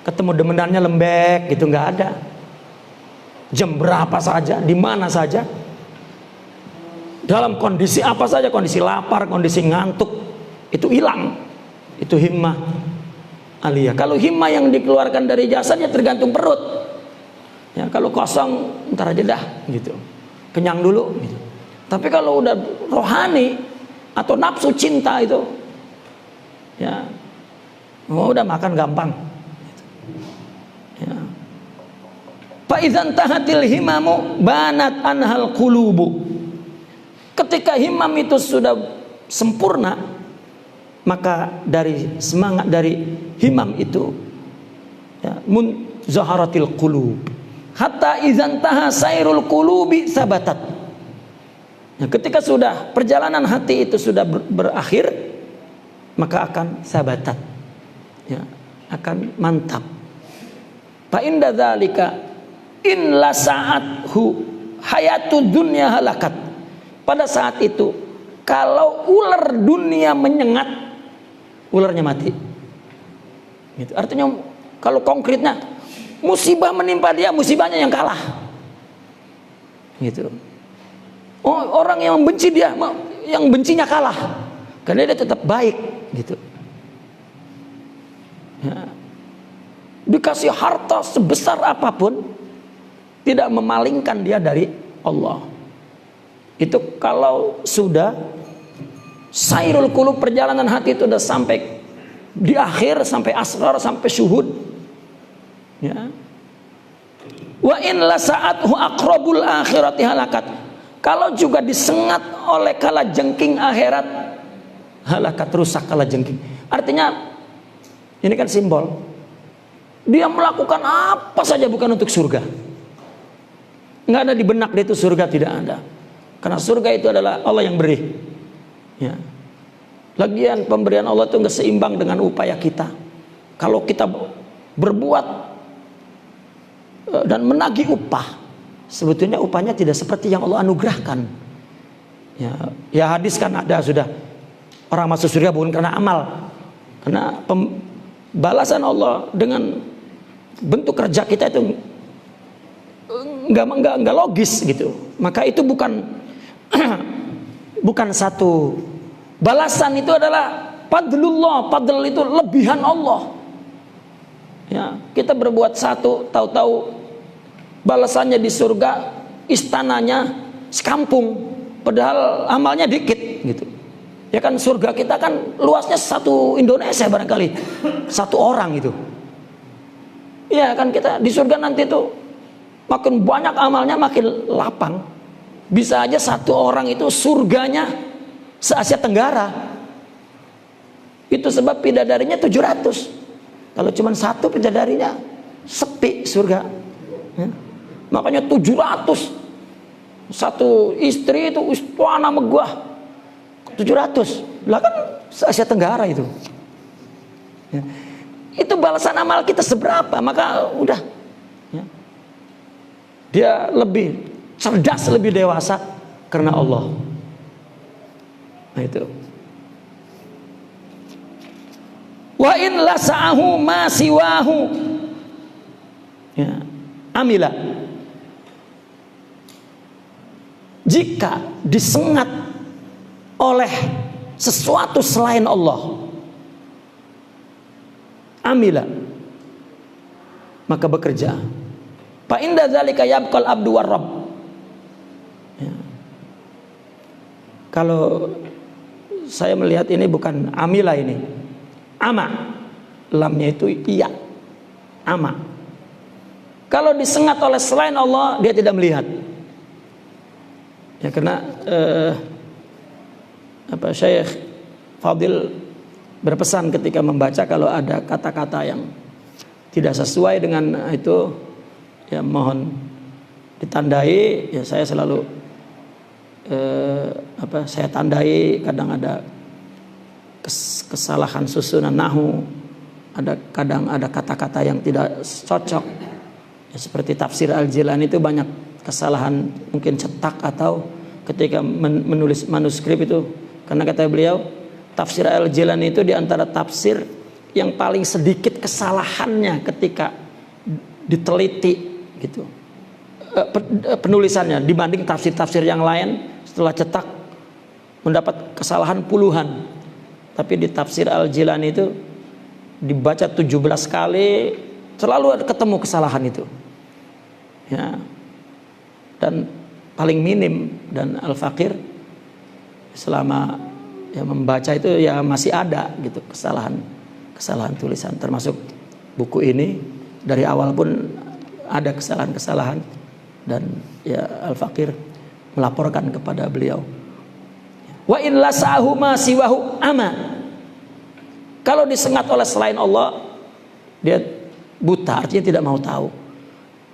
B: Ketemu demenannya lembek gitu, nggak ada. Jam berapa saja, di mana saja, dalam kondisi apa saja, kondisi lapar, kondisi ngantuk, itu hilang. Itu himmah aliyah. Kalau himmah yang dikeluarkan dari jasadnya tergantung perut ya, kalau kosong ntar aja dah gitu, kenyang dulu gitu. Tapi kalau udah rohani atau nafsu cinta itu ya, udah makan gampang ya. Fa idzan tahatil himamu banat anhal qulubu. Ketika himam itu sudah sempurna, maka dari semangat dari himam itu ya, zaharatil qulub hatta idzan taha sairul qulubi sabatat. Nah, ketika sudah perjalanan hati itu sudah berakhir, maka akan sabatat ya, akan mantap. Fa inda dzalika in la sa'athu hayatud dunya halakat. Pada saat itu kalau ular dunia menyengat, ularnya mati gitu. Artinya kalau konkretnya musibah menimpa dia, musibahnya yang kalah gitu. Oh, orang yang membenci dia, yang bencinya kalah karena dia tetap baik gitu ya. Dikasih harta sebesar apapun tidak memalingkan dia dari Allah. Itu kalau sudah sairul qulub, perjalanan hati itu udah sampai di akhir, sampai asrar, sampai syuhud ya. Wa in la sa'athu aqrabul akhirati halakat. Kalau juga disengat oleh kalajengking akhirat, halakat, rusak kalajengking. Artinya ini kan simbol dia melakukan apa saja bukan untuk surga. Nggak ada di benak dia itu surga, tidak ada. Karena surga itu adalah Allah yang beri ya. Lagian pemberian Allah itu nggak seimbang dengan upaya kita. Kalau kita berbuat dan menagih upah, sebetulnya upahnya tidak seperti yang Allah anugerahkan ya. Ya hadis kan ada sudah, orang masuk surga bukan karena amal, karena balasan Allah dengan bentuk kerja kita itu nggak logis gitu. Maka itu bukan bukan satu balasan, itu adalah fadlullah. Fadl itu lebihan Allah ya. Kita berbuat satu, tahu-tahu balasannya di surga istananya sekampung padahal amalnya dikit gitu. Ya kan surga kita kan luasnya satu Indonesia barangkali, satu orang itu. Ya kan kita di surga nanti tuh makin banyak amalnya makin lapang. Bisa aja satu orang itu surganya se-Asia Tenggara. Itu sebab bidadarinya 700. Kalau cuma satu bidadarinya sepi surga. Ya. Makanya 700. Satu istri itu istana megah 700. Lah kan se-Asia Tenggara itu. Ya. Itu balasan amal kita seberapa, maka udah. Ya. Dia lebih cerdas, lebih dewasa karena Allah. Nah itu. Wa in lasa'ahu ma siwahu. Ya. Amila. Jika disengat oleh sesuatu selain Allah, amila, maka bekerja. Fa inda dzalika yabqal abdu war-rabb. Ya. Kalau saya melihat ini bukan amila ini, ama, lamnya itu iya, ama. Kalau disengat oleh selain Allah, dia tidak melihat. Ya karena Syekh Fadil berpesan ketika membaca kalau ada kata-kata yang tidak sesuai dengan itu, ya mohon ditandai. Ya saya selalu saya tandai. Kadang ada kesalahan susunan nahu, kadang ada kata-kata yang tidak cocok. Ya, seperti tafsir Al-Jilani itu banyak kesalahan, mungkin cetak atau ketika menulis manuskrip itu, karena kata beliau tafsir Al-Jilani itu diantara tafsir yang paling sedikit kesalahannya ketika diteliti gitu, penulisannya dibanding tafsir-tafsir yang lain. Setelah cetak mendapat kesalahan puluhan, tapi di tafsir Al-Jilani itu dibaca 17 kali selalu ketemu kesalahan itu ya. Dan paling minim, dan Al-Faqir selama ya membaca itu ya masih ada gitu kesalahan tulisan, termasuk buku ini dari awal pun ada kesalahan-kesalahan, dan ya Al-Faqir melaporkan kepada beliau. Wa in lasahu ma siwahu ama. Kalau disengat oleh selain Allah, dia buta, artinya tidak mau tahu.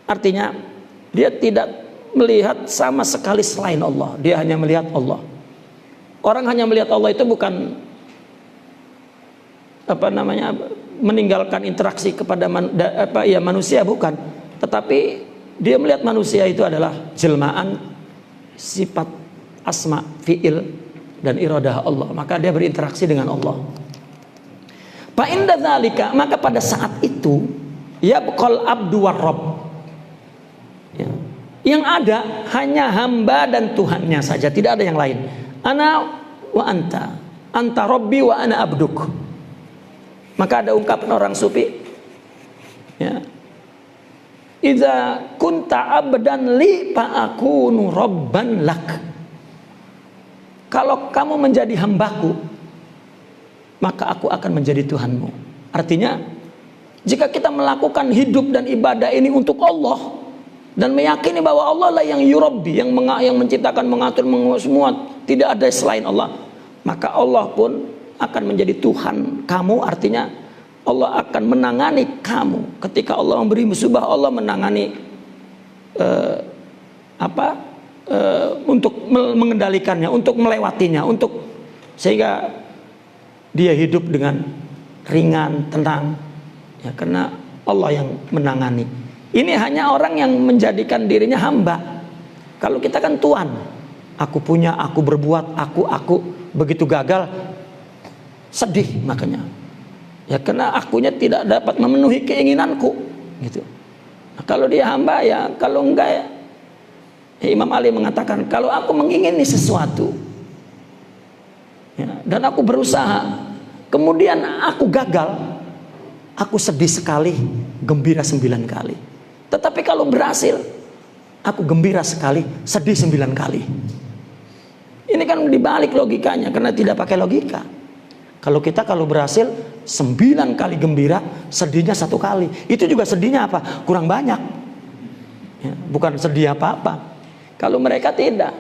B: Artinya dia tidak melihat sama sekali selain Allah, dia hanya melihat Allah. Orang hanya melihat Allah itu bukan meninggalkan interaksi kepada manusia, bukan, tetapi dia melihat manusia itu adalah jelmaan sifat asma, fiil dan iradah Allah, maka dia berinteraksi dengan Allah. Fa inda dzalika, maka pada saat itu yabqal abdu war-rabb. Ya. Yang ada hanya hamba dan Tuhannya saja, tidak ada yang lain. Ana wa anta, anta rabbi wa ana abduk. Maka ada ungkapan orang sufi, ya, idza kunta abdan li fa akunu rabban lak. Kalau kamu menjadi hambaku, maka aku akan menjadi Tuhanmu. Artinya jika kita melakukan hidup dan ibadah ini untuk Allah dan meyakini bahwa Allah lah yang yurabbi, yang menciptakan, mengatur, semua, tidak ada selain Allah, maka Allah pun akan menjadi Tuhan kamu. Artinya Allah akan menangani kamu. Ketika Allah memberi musibah, Allah menangani untuk mengendalikannya, untuk melewatinya, sehingga dia hidup dengan ringan, tenang, ya, karena Allah yang menangani. Ini hanya orang yang menjadikan dirinya hamba. Kalau kita kan tuan, aku punya, aku berbuat, aku begitu gagal sedih makanya. Ya karena akunya tidak dapat memenuhi keinginanku, gitu. Nah, kalau dia hamba ya, kalau enggak ya, Imam Ali mengatakan kalau aku mengingini sesuatu, ya, dan aku berusaha, kemudian aku gagal, aku sedih sekali, gembira 9 kali. Tetapi kalau berhasil, aku gembira sekali, sedih 9 kali. Ini kan dibalik logikanya, karena tidak pakai logika. Kalau berhasil 9 kali gembira, sedihnya 1 kali. Itu juga sedihnya apa? Kurang banyak. Ya, bukan sedih apa-apa. Kalau mereka tidak.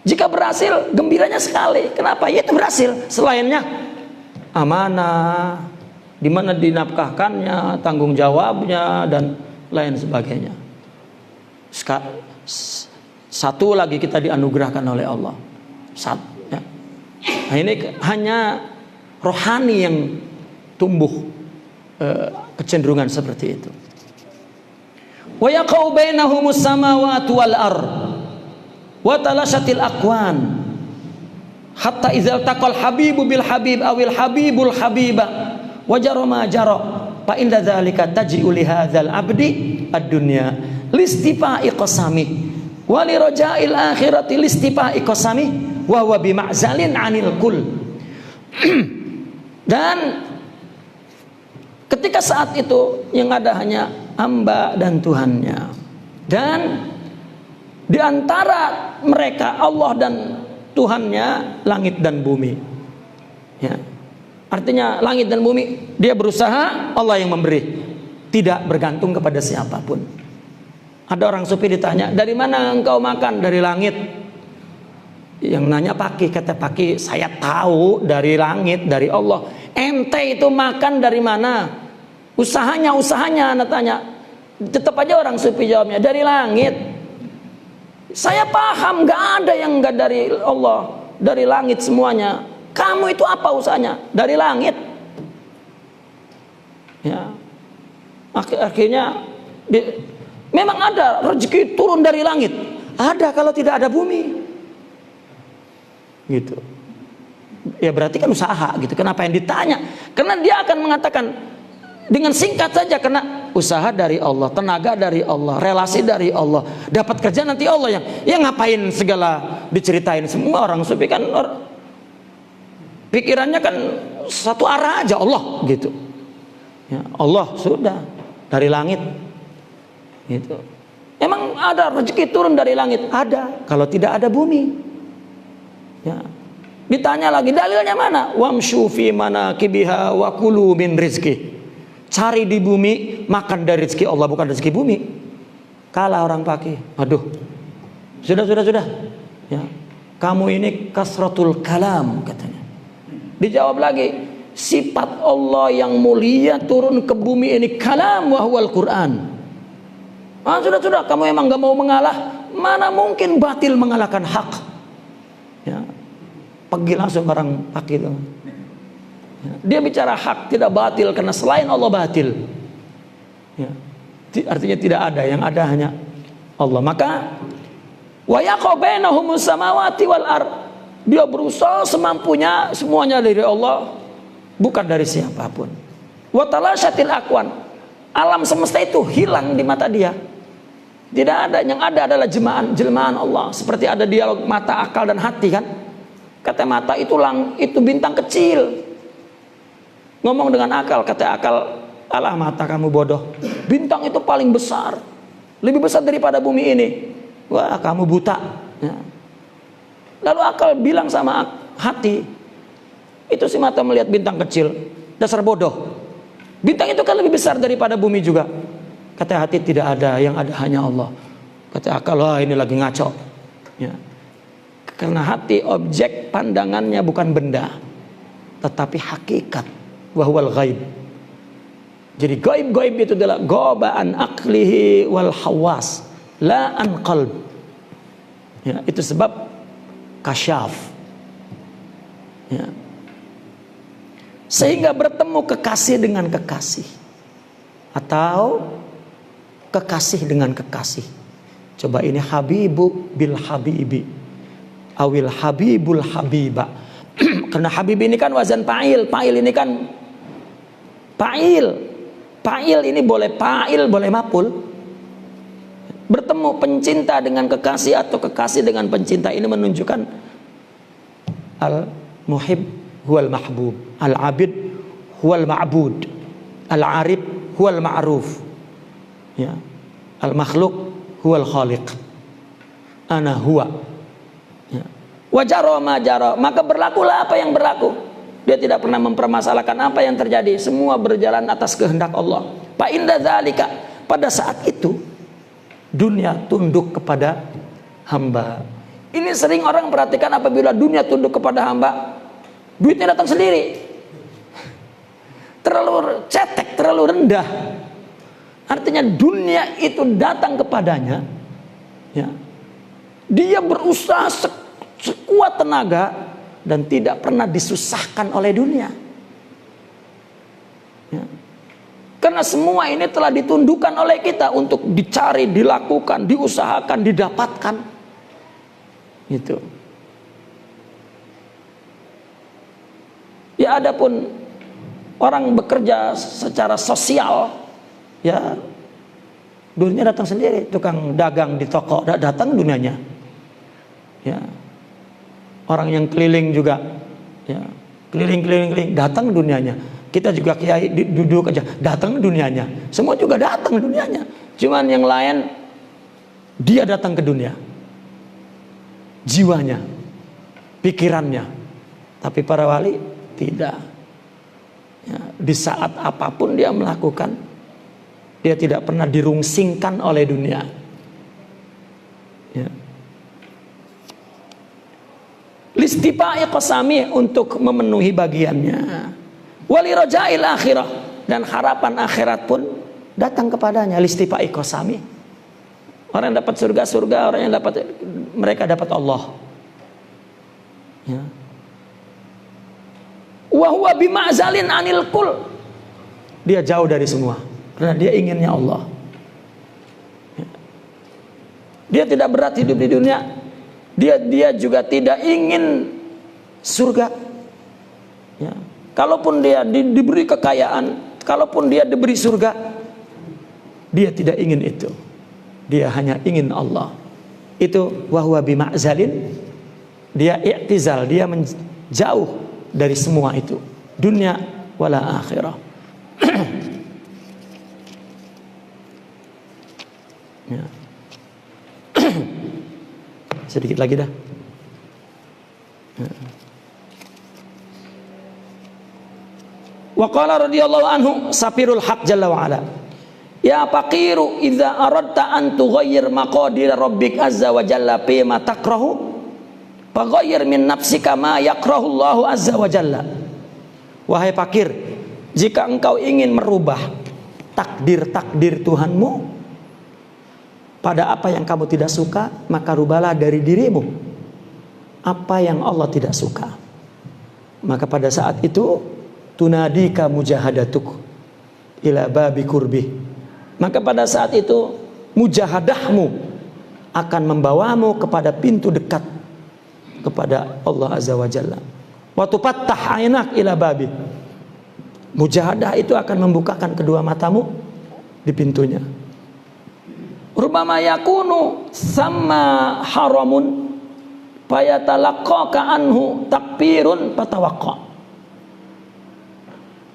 B: Jika berhasil, gembiranya sekali. Kenapa? Ya itu berhasil. Selainnya amanah, di mana dinafkahkannya, tanggung jawabnya, dan lain sebagainya. Satu lagi kita dianugerahkan oleh Allah. Ya. Nah, ini hanya rohani yang tumbuh kecenderungan seperti itu. Wa yaqau bainahumus samawati wal ard wa talashatil aqwan hatta idzal taqal habibu bil habib awil habibul habiba wajara ma jara fa inda dzalika taji'u li hadzal abdi ad-dunya listifa'i qasami wa li raja'il akhirati listifa'i qasami wa huwa bi ma'zalin 'anil kul. Dan ketika saat itu yang ada hanya hamba dan Tuhannya, dan di antara mereka Allah dan Tuhannya langit dan bumi. Ya. Artinya langit dan bumi dia berusaha, Allah yang memberi, tidak bergantung kepada siapapun. Ada orang sufi ditanya, dari mana engkau makan? Dari langit. Yang nanya Paki, kata Paki, saya tahu dari langit, dari Allah. Ente itu makan dari mana? Usahanya anak tanya. Tetap aja orang sufi jawabnya, dari langit. Saya paham, gak ada yang gak dari Allah, dari langit semuanya. Kamu itu apa usahanya? Dari langit. Ya. Akhirnya memang ada rezeki turun dari langit. Ada kalau tidak ada bumi. Gitu. Ya berarti kan usaha gitu. Kenapa yang ditanya? Karena dia akan mengatakan dengan singkat saja, karena usaha dari Allah, tenaga dari Allah, relasi dari Allah, dapat kerja nanti Allah yang ngapain segala diceritain. Semua orang sufi kan pikirannya kan satu arah aja, Allah gitu. Ya, Allah sudah dari langit. Gitu. Emang ada rezeki turun dari langit? Ada. Kalau tidak ada bumi. Ya. Ditanya lagi, dalilnya mana? Wamshu fi manakibiha wa kulu min rizki. Cari di bumi, makan dari rezeki Allah, bukan rezeki bumi. Kalah orang Paki. Aduh. Sudah. Ya. Kamu ini kasratul kalam katanya. Dijawab lagi, sifat Allah yang mulia turun ke bumi ini kalam wa huwal Quran. Sudah, kamu emang gak mau mengalah? Mana mungkin batil mengalahkan hak? Ya. Pergi langsung orang Paki itu. Ya. Dia bicara hak, tidak batil, karena selain Allah batil. Ya. Artinya tidak ada, yang ada hanya Allah. Maka wa yaqau bainahumus samawati wal ard. Dia berusaha semampunya, semuanya dari Allah, bukan dari siapapun. Wa talashatil aqwan. Alam semesta itu hilang di mata dia. Tidak ada, yang ada adalah jelmaan Allah. Seperti ada dialog mata, akal dan hati kan. Kata mata itu bintang kecil. Ngomong dengan akal, kata akal, alah mata kamu bodoh. Bintang itu paling besar, lebih besar daripada bumi ini. Wah kamu buta. Ya. Lalu akal bilang sama hati, itu si mata melihat bintang kecil, dasar bodoh. Bintang itu kan lebih besar daripada bumi juga. Kata hati, tidak ada, yang ada hanya Allah. Kata akal, wah ini lagi ngaco. Ya. Karena hati objek pandangannya bukan benda, tetapi hakikat, wahwal ghaib. Jadi gaib itu adalah gobaan aklihi wal hawas, la an qalb. Ya, itu sebab kasyaf. Ya. Sehingga bertemu kekasih dengan kekasih, atau kekasih dengan kekasih. Coba ini habibu bil habibi, awil habibul habiba. Karena habib ini kan wazan fa'il, fa'il ini kan fa'il ini boleh fa'il, boleh maf'ul. Bertemu pencinta dengan kekasih atau kekasih dengan pencinta, ini menunjukkan al muhib huwal mahbub, al abid huwal ma'bud, al arif huwal ma'ruf, ya, al makhluk huwal khaliq, ana huwa. Ya. Wajaro majaro, maka berlakulah apa yang berlaku. Dia tidak pernah mempermasalahkan apa yang terjadi, semua berjalan atas kehendak Allah. Fa inda dzalika, pada saat itu dunia tunduk kepada hamba. Ini sering orang perhatikan, apabila dunia tunduk kepada hamba, duitnya datang sendiri. Terlalu cetek, terlalu rendah. Artinya dunia itu datang kepadanya, ya. Dia berusaha sekuat tenaga dan tidak pernah disusahkan oleh dunia, ya. Karena semua ini telah ditundukkan oleh kita untuk dicari, dilakukan, diusahakan, didapatkan. Gitu. Ya, adapun orang bekerja secara sosial, ya, dunia datang sendiri. Tukang dagang di toko datang dunianya, ya. Orang yang keliling juga, ya, keliling datang dunianya. Kita juga kiai duduk aja, datang dunianya. Semua juga datang dunianya. Cuman yang lain, dia datang ke dunia, jiwanya, pikirannya. Tapi para wali tidak, ya, di saat apapun dia melakukan, dia tidak pernah dirungsingkan oleh dunia, ya. Listifa'i qasami, untuk memenuhi bagiannya. Wali rojail akhirah, dan harapan akhirat pun datang kepadanya. Listifa'i qasami, orang yang dapat surga, orang yang dapat, mereka dapat Allah, ya. Wa huwa bima'zalin anil kul, dia jauh dari semua karena dia inginnya Allah, ya. Dia tidak berat hidup di dunia. Dia juga tidak ingin surga, ya. Kalaupun dia diberi kekayaan, kalaupun dia diberi surga, dia tidak ingin itu. Dia hanya ingin Allah. Itu wahwa bima'zalin, dia i'tizal, dia menjauh dari semua itu, dunia wala akhirah. Ya. Sedikit lagi dah. Wa qala radhiyallahu anhu Safirul Haq jalla wa ala, ya faqiru idza aradta an tughayyir maqadir rabbik azza wa jalla fi ma takrahu faghayyir min nafsika ma yakrahu Allah azza wa jalla. Wahai fakir, jika engkau ingin merubah takdir-takdir Tuhanmu pada apa yang kamu tidak suka, maka rubahlah dari dirimu apa yang Allah tidak suka. Maka pada saat itu tunadika mujahadatuk ila babi kurbi, maka pada saat itu mujahadahmu akan membawamu kepada pintu dekat kepada Allah azza wa jalla. Wa tufattah ainak ila babi, mujahadah itu akan membukakan kedua matamu di pintunya. Rubama yakunu sama haramun fayatalaqqaka anhu takbirun fatawaqqa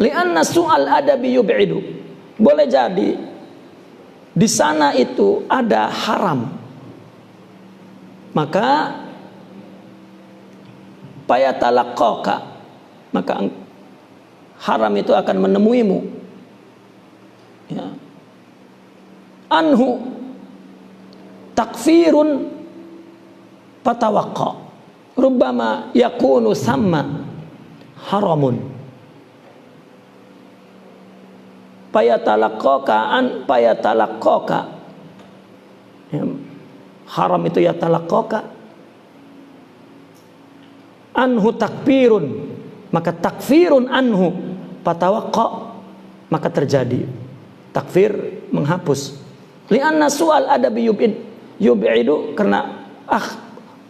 B: li'anna su'al adabi yub'idu. Boleh jadi di sana itu ada haram, maka fayatalaqqaka, maka haram itu akan menemuimu, ya. Anhu takfirun fatawaqqa rubbama yakunu samma haramun payatalaqqaka an payatalaqqaka, ya. Haram itu yatalaqqaka, anhu takfirun, maka takfirun anhu fatawaqqa, maka terjadi takfir, menghapus. Li'anna su'al adabi yub'idu, karena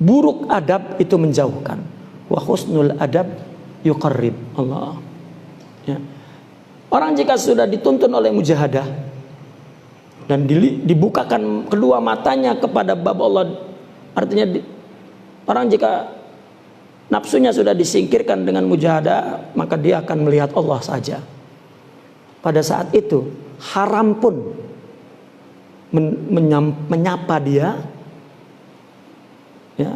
B: buruk adab itu menjauhkan. Wa husnul adab yuqarrib. Allah, ya. Orang jika sudah dituntun oleh mujahadah dan dibukakan kedua matanya kepada bab Allah, artinya orang jika nafsunya sudah disingkirkan dengan mujahadah, maka dia akan melihat Allah saja. Pada saat itu haram pun menyapa dia, ya.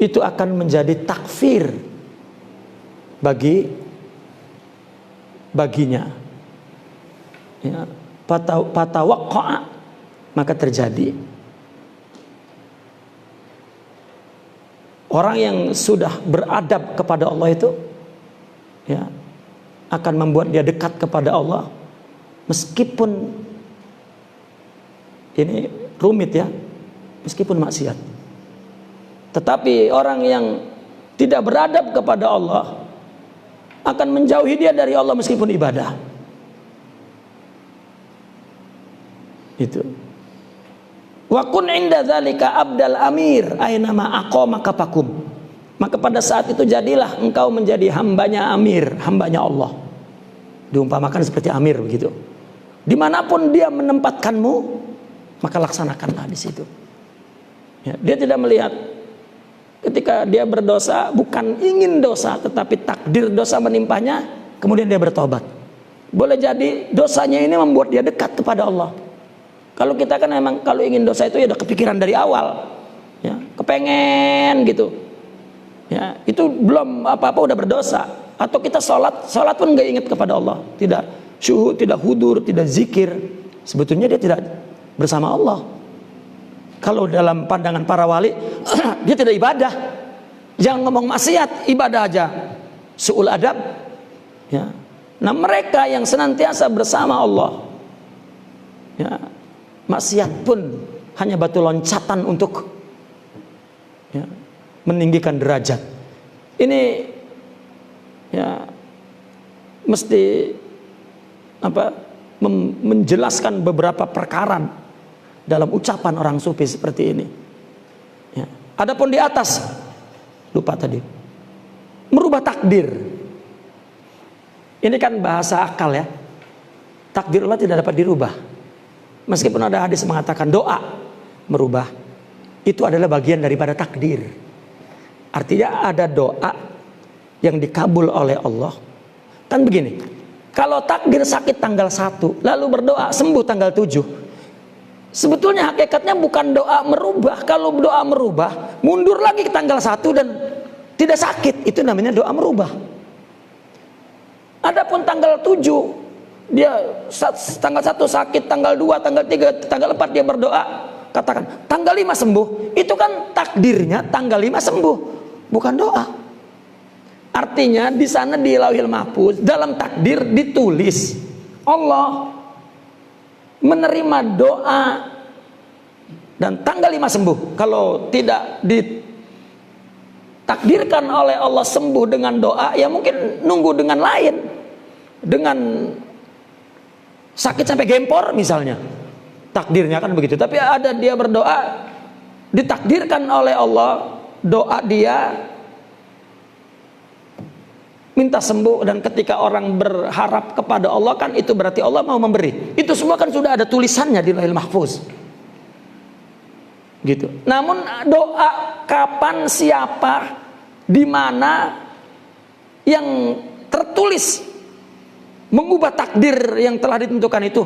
B: itu akan menjadi takfir baginya. Ya, fatawaqqa'a, maka terjadi. Orang yang sudah beradab kepada Allah itu, ya, akan membuat dia dekat kepada Allah, meskipun ini rumit ya, meskipun maksiat. Tetapi orang yang tidak beradab kepada Allah akan menjauhi dia dari Allah meskipun ibadah. Itu. Wa kun inda dzalika abdal amir aina ma aqamaka fakum. Maka pada saat itu jadilah engkau menjadi hambanya amir, hambanya Allah. Diumpamakan seperti amir begitu. Dimanapun dia menempatkanmu, maka laksanakanlah di situ. Ya, dia tidak melihat ketika dia berdosa, bukan ingin dosa, tetapi takdir dosa menimpanya, kemudian dia bertobat. Boleh jadi dosanya ini membuat dia dekat kepada Allah. Kalau kita kan memang kalau ingin dosa itu ya udah kepikiran dari awal, ya, kepengen gitu. Ya, itu belum apa-apa udah berdosa. Atau kita sholat pun nggak ingat kepada Allah, tidak syuhud, tidak hudur, tidak zikir. Sebetulnya dia tidak bersama Allah. Kalau dalam pandangan para wali, dia tidak ibadah. Jangan ngomong maksiat, ibadah aja. Su'ul adab. Ya. Nah, mereka yang senantiasa bersama Allah, ya, maksiat pun hanya batu loncatan untuk, ya, meninggikan derajat. Ini, ya, mesti menjelaskan beberapa perkara dalam ucapan orang sufi seperti ini. Ya. Adapun di atas, lupa tadi, merubah takdir. Ini kan bahasa akal ya. Takdir Allah tidak dapat dirubah. Meskipun ada hadis mengatakan doa merubah, itu adalah bagian daripada takdir. Artinya ada doa yang dikabul oleh Allah. Kan begini, kalau takdir sakit tanggal 1 lalu berdoa sembuh tanggal 7, sebetulnya hakikatnya bukan doa merubah. Kalau doa merubah, mundur lagi ke tanggal 1 dan tidak sakit, itu namanya doa merubah. Adapun tanggal 7 dia tanggal 1 sakit, tanggal 2, tanggal 3, tanggal 4 dia berdoa, katakan tanggal 5 sembuh, itu kan takdirnya tanggal 5 sembuh, bukan doa. Artinya di sana di Lauhil Mahfuz dalam takdir ditulis Allah menerima doa dan tanggal 5 sembuh. Kalau tidak ditakdirkan oleh Allah sembuh dengan doa, ya mungkin nunggu dengan lain, dengan sakit sampai gempor misalnya, takdirnya kan begitu. Tapi ada dia berdoa, ditakdirkan oleh Allah doa dia minta sembuh, dan ketika orang berharap kepada Allah kan itu berarti Allah mau memberi. Itu semua kan sudah ada tulisannya di Lauhil Mahfuz. Gitu. Namun doa kapan, siapa, di mana yang tertulis mengubah takdir yang telah ditentukan itu,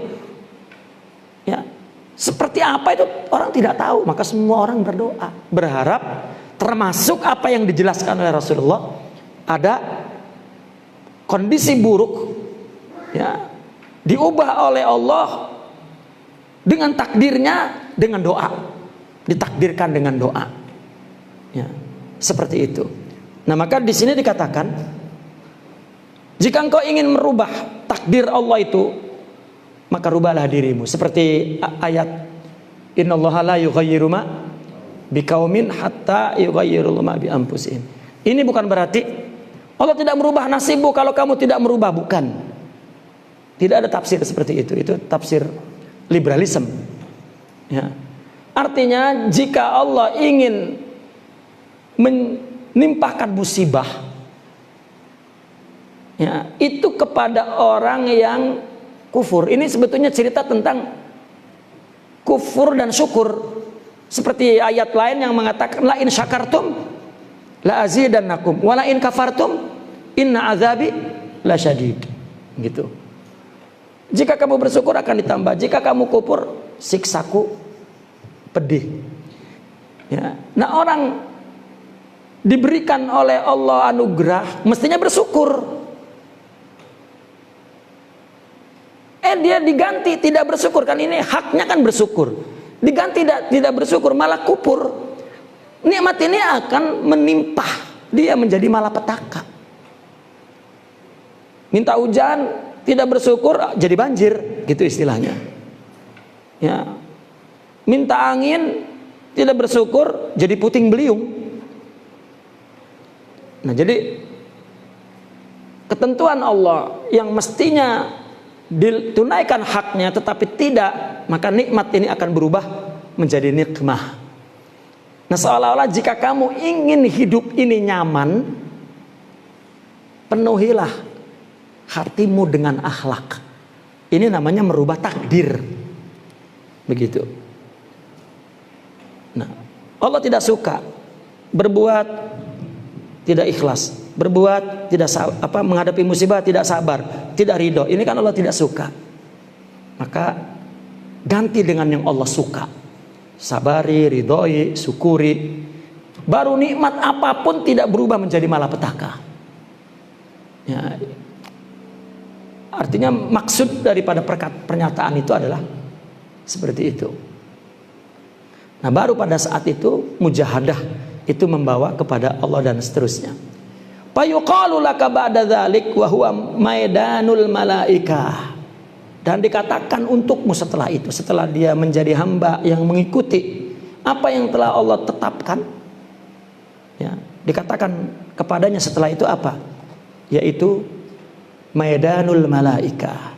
B: ya, seperti apa itu orang tidak tahu. Maka semua orang berdoa, berharap, termasuk apa yang dijelaskan oleh Rasulullah, ada kondisi buruk, ya, diubah oleh Allah dengan takdirnya dengan doa, ditakdirkan dengan doa, ya, seperti itu. Nah, maka di sini dikatakan, jika engkau ingin merubah takdir Allah itu, maka rubahlah dirimu. Seperti ayat innallaha la yughayyiru ma biqaumin hatta yughayyiru ma bi anfusihim. Ini bukan berarti Allah tidak merubah nasibmu kalau kamu tidak merubah, bukan. Tidak ada tafsir seperti itu. Itu tafsir liberalisme. Ya. Artinya jika Allah ingin menimpakan musibah, ya, itu kepada orang yang kufur. Ini sebetulnya cerita tentang kufur dan syukur. Seperti ayat lain yang mengatakan la in syakartum la azidannakum wa la in kafartum inna azabi lasyadid. Gitu. Jika kamu bersyukur akan ditambah, jika kamu kufur siksaku pedih. Ya. Nah, orang diberikan oleh Allah anugerah, mestinya bersyukur. Dia diganti tidak bersyukur, kan ini haknya kan bersyukur. Diganti tidak bersyukur, malah kupur. Nikmat ini akan menimpa dia menjadi malapetaka. Minta hujan tidak bersyukur jadi banjir, gitu istilahnya. Ya. Minta angin tidak bersyukur jadi puting beliung. Nah, jadi ketentuan Allah yang mestinya ditunaikan haknya tetapi tidak, maka nikmat ini akan berubah menjadi nikmah. Nah, seolah-olah jika kamu ingin hidup ini nyaman, penuhilah hatimu dengan akhlak. Ini namanya merubah takdir. Begitu. Nah, Allah tidak suka berbuat tidak ikhlas, berbuat tidak menghadapi musibah tidak sabar, tidak ridho. Ini kan Allah tidak suka. Maka ganti dengan yang Allah suka. Sabari, ridhoi, syukuri. Baru nikmat apapun tidak berubah menjadi malapetaka. Ya. Artinya maksud daripada pernyataan itu adalah seperti itu. Nah, baru pada saat itu mujahadah itu membawa kepada Allah dan seterusnya. Fayuqalu laka ba'da dzalik wa huwa maidanul malaikah. Dan dikatakan untukmu setelah itu, setelah dia menjadi hamba yang mengikuti apa yang telah Allah tetapkan, ya, dikatakan kepadanya setelah itu apa? Yaitu maidanul malaikah.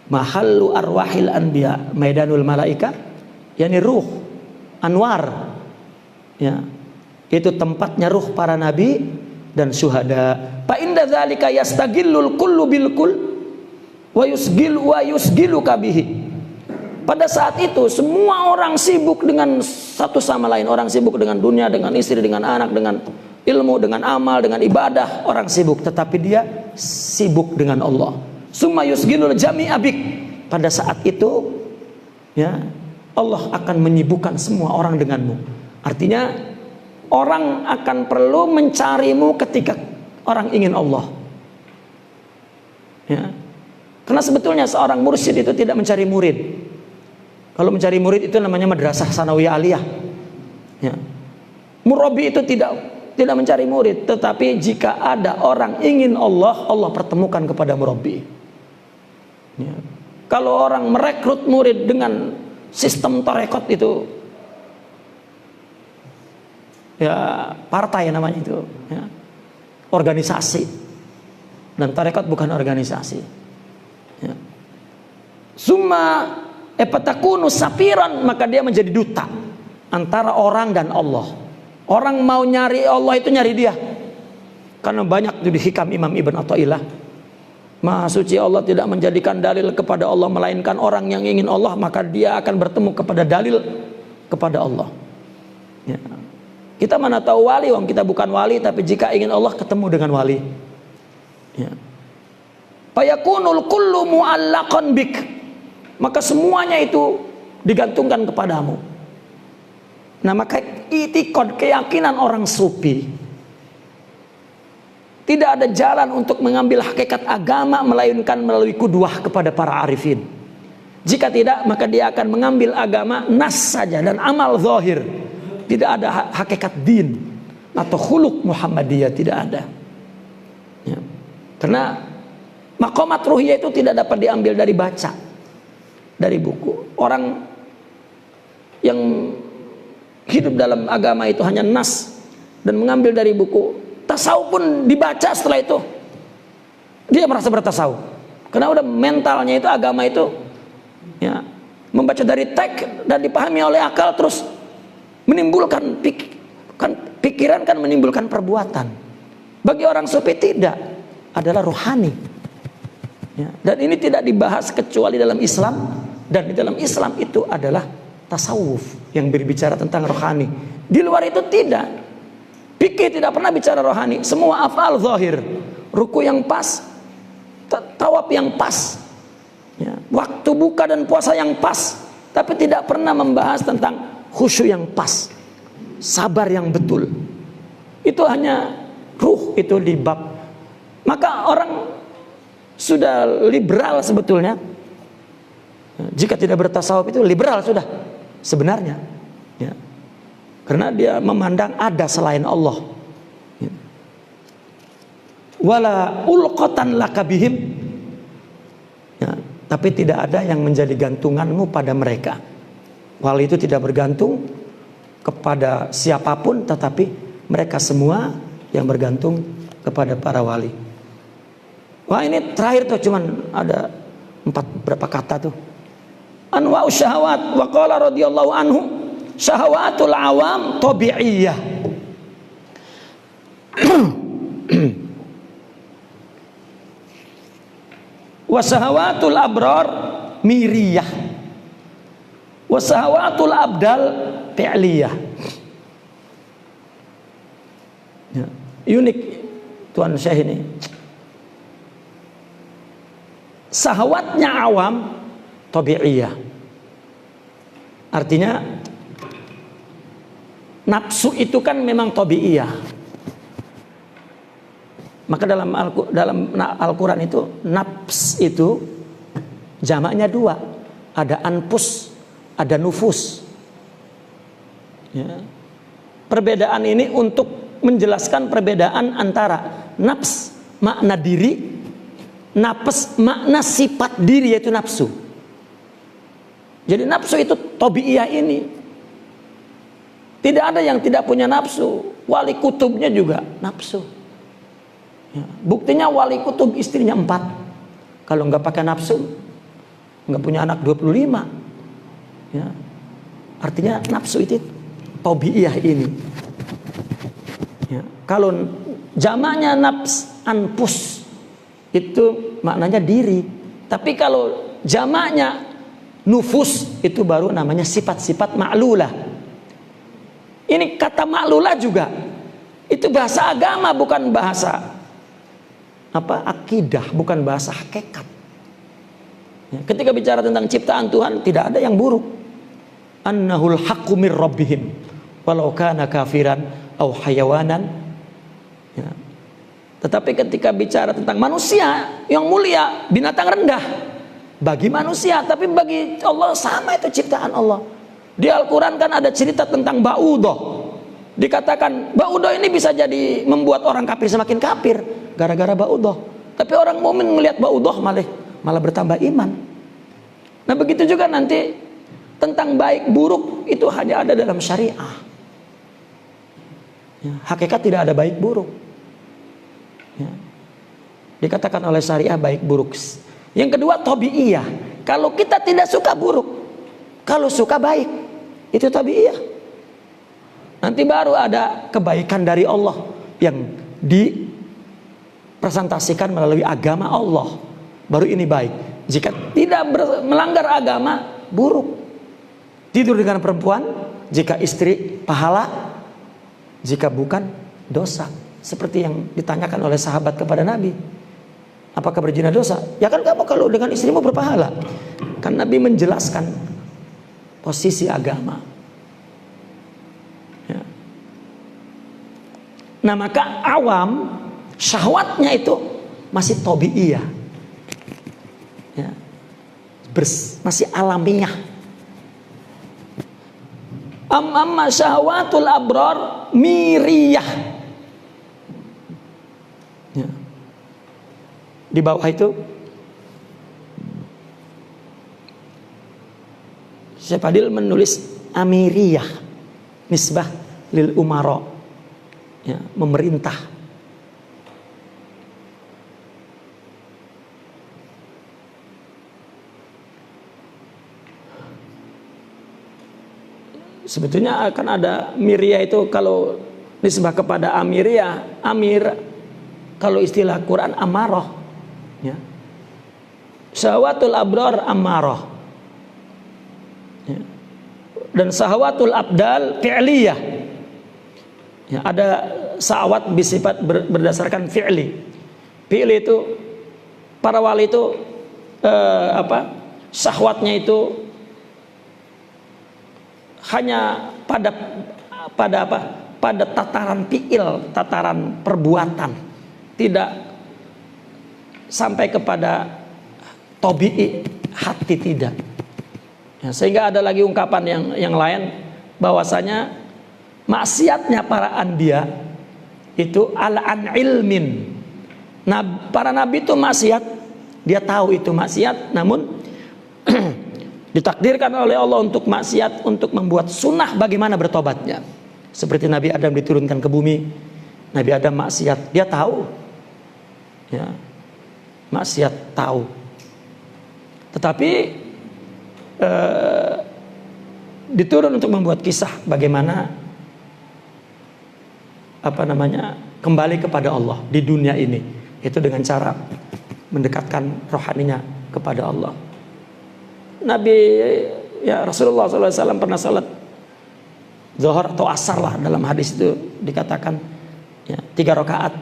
B: Mahallu arwahil anbiya. Maidanul malaikah yakni ruh, anwar. Ya, itu tempatnya ruh para nabi dan syuhada. Fa inda dzalika yastagillul kullu bil kull wa yusgilu kabihi. Pada saat itu semua orang sibuk dengan satu sama lain. Orang sibuk dengan dunia, dengan istri, dengan anak, dengan ilmu, dengan amal, dengan ibadah. Orang sibuk, tetapi dia sibuk dengan Allah. Summa yusgilul jami'a bik. Pada saat itu, ya, Allah akan menyibukkan semua orang denganmu. Artinya orang akan perlu mencarimu ketika orang ingin Allah. Ya. Karena sebetulnya seorang mursyid itu tidak mencari murid. Kalau mencari murid itu namanya madrasah sanawiyah aliyah. Ya. Murabbi itu tidak mencari murid, tetapi jika ada orang ingin Allah, Allah pertemukan kepada murabbi. Ya. Kalau orang merekrut murid dengan sistem tarekat itu, ya partai namanya itu, ya, organisasi. Dan tarekat bukan organisasi. Ya. Summa epatakunu safiran, maka dia menjadi duta antara orang dan Allah. Orang mau nyari Allah itu nyari dia. Karena banyak di hikam Imam Ibn Athaillah, Maha suci Allah tidak menjadikan dalil kepada Allah, melainkan orang yang ingin Allah, maka dia akan bertemu kepada dalil kepada Allah. Ya. Kita mana tahu wali, wong kita bukan wali, tapi jika ingin Allah ketemu dengan wali. Ya. Fayakunul kullu mu'allaqan bik, maka semuanya itu digantungkan kepadamu. Nah, maka itikad, keyakinan orang sufi, tidak ada jalan untuk mengambil hakikat agama melainkan melalui kuduah kepada para arifin. Jika tidak, maka dia akan mengambil agama nas saja dan amal zahir. Tidak ada hakikat din atau khuluq Muhammadiyah, tidak ada. Ya. Karena maqamat ruhiyah itu tidak dapat diambil dari baca, dari buku. Orang yang hidup dalam agama itu hanya nas dan mengambil dari buku. Tasawuf pun dibaca setelah itu, dia merasa bertasawuf. Karena udah mentalnya itu agama itu, ya, membaca dari teks dan dipahami oleh akal, terus menimbulkan pikiran, kan menimbulkan perbuatan. Bagi orang sufi tidak, adalah rohani. Ya, dan ini tidak dibahas kecuali dalam Islam, dan di dalam Islam itu adalah tasawuf yang berbicara tentang rohani. Di luar itu tidak. Fikih tidak pernah bicara rohani. Semua afal zahir, ruku yang pas, tawaf yang pas, ya, waktu buka dan puasa yang pas, tapi tidak pernah membahas tentang khusyuk yang pas, sabar yang betul, Itu hanya ruh itu di bab. Maka orang sudah liberal sebetulnya. Jika tidak bertasawuf itu liberal sudah sebenarnya. Ya. Karena dia memandang ada selain Allah. Ya. Wala ulqatan lakabihim. Ya. Tapi tidak ada yang menjadi gantunganmu pada mereka. Wali itu tidak bergantung kepada siapapun, tetapi mereka semua yang bergantung kepada para wali. Wah, ini terakhir tuh cuman ada 4 berapa kata tuh. Anwa'u syahawat wa qala radhiyallahu anhu syahawatul awam tabi'iyah. Wa syahawatul abrar miriyah. Wa syahawatul abdal fi'liyah. Ya, unik Tuan Syekh ini. Sahwatnya awam tabi'iyah. Artinya nafsu itu kan memang tabi'iyah. Maka dalam Al-Quran itu nafs itu jamaknya 2. Ada anfus, ada nufus. Ya. Perbedaan ini untuk menjelaskan perbedaan antara nafs makna diri, nafs makna sifat diri yaitu nafsu. Jadi nafsu itu tabi'iyah ini. Tidak ada yang tidak punya nafsu. Wali kutubnya juga nafsu. Ya, buktinya wali kutub istrinya 4. Kalau nggak pakai nafsu, nggak punya anak 25. Ya, artinya nafsu itu tabi'iyah ini. Ya, kalau jamaknya nafs anfus itu maknanya diri. Tapi kalau jamaknya nufus itu baru namanya sifat-sifat ma'lulah. Ini kata ma'lulah juga itu bahasa agama, bukan bahasa akidah, bukan bahasa hakikat. Ya, ketika bicara tentang ciptaan Tuhan tidak ada yang buruk. Annahul haqqu mir rabbihim walau kana kafiran au hayawanan. Ya. Tetapi ketika bicara tentang manusia yang mulia, binatang rendah bagi manusia, tapi bagi Allah sama itu ciptaan Allah. Di Al-Quran kan ada cerita tentang Ba'udah. Dikatakan Ba'udah ini bisa jadi membuat orang kafir semakin kafir gara-gara Ba'udah. Tapi orang mukmin melihat Ba'udah malah bertambah iman. Nah begitu juga nanti tentang baik buruk itu hanya ada dalam syariah. Ya, hakikat tidak ada baik buruk. Ya. Dikatakan oleh syariah baik buruk. Yang kedua tabi'iyah. Kalau kita tidak suka buruk, kalau suka baik, itu tabi'iyah. Nanti baru ada kebaikan dari Allah yang dipresentasikan melalui agama Allah. Baru ini baik. Jika tidak melanggar agama, buruk. Tidur dengan perempuan, jika istri pahala, jika bukan dosa. Seperti yang ditanyakan oleh sahabat kepada Nabi. Apakah berzina dosa? Ya kan kamu kalau dengan istrimu berpahala. Kan Nabi menjelaskan posisi agama. Ya. Nah maka awam syahwatnya itu masih tabi'iyah. Ya. Masih alamiah. Amma syahwatul abrar miriyah. Ya. Di bawah itu Syekh Fadil menulis amiriyah, nisbah lil umara, ya, memerintah. Sebetulnya akan ada miriyah itu kalau nisbah kepada amiriyah, amir kalau istilah Quran amarah. Ya. Syahwatul abrar amarah. Ya. Dan syahwatul abdal fi'liyah. Ya, ada syahwat bersifat berdasarkan fi'li. Fi'li itu para wali itu syahwatnya itu hanya pada pada tataran fi'il, tataran perbuatan, tidak sampai kepada tabi'i, hati tidak. Ya, sehingga ada lagi ungkapan yang lain bahwasanya maksiatnya para anbiya itu an ilmin. Nah, para nabi itu maksiat, dia tahu itu maksiat, namun ditakdirkan oleh Allah untuk maksiat, untuk membuat sunnah bagaimana bertobatnya. Seperti Nabi Adam diturunkan ke bumi, Nabi Adam maksiat, dia tahu, ya, maksiat tahu. Tetapi diturun untuk membuat kisah bagaimana kembali kepada Allah di dunia ini, itu dengan cara mendekatkan rohaninya kepada Allah. Nabi Rasulullah SAW pernah salat zuhur atau asar lah, dalam hadis itu dikatakan 3 rakaat.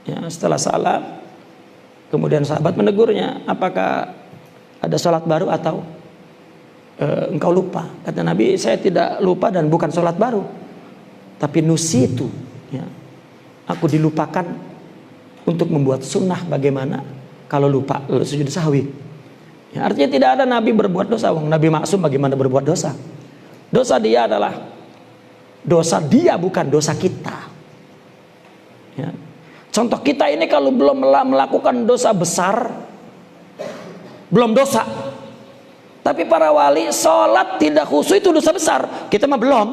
B: Ya, setelah salam kemudian sahabat menegurnya, apakah ada salat baru atau engkau lupa? Kata Nabi, saya tidak lupa dan bukan salat baru, tapi nusitu, ya, aku dilupakan untuk membuat sunnah bagaimana kalau lupa lalu sujud sahwi. Ya, artinya tidak ada Nabi berbuat dosa. Nabi maksum, bagaimana berbuat dosa? Dosa dia adalah dosa dia, bukan dosa kita. Ya. Contoh, kita ini kalau belum melakukan dosa besar, belum dosa. Tapi para wali sholat tidak khusyuk itu dosa besar. Kita mah belum.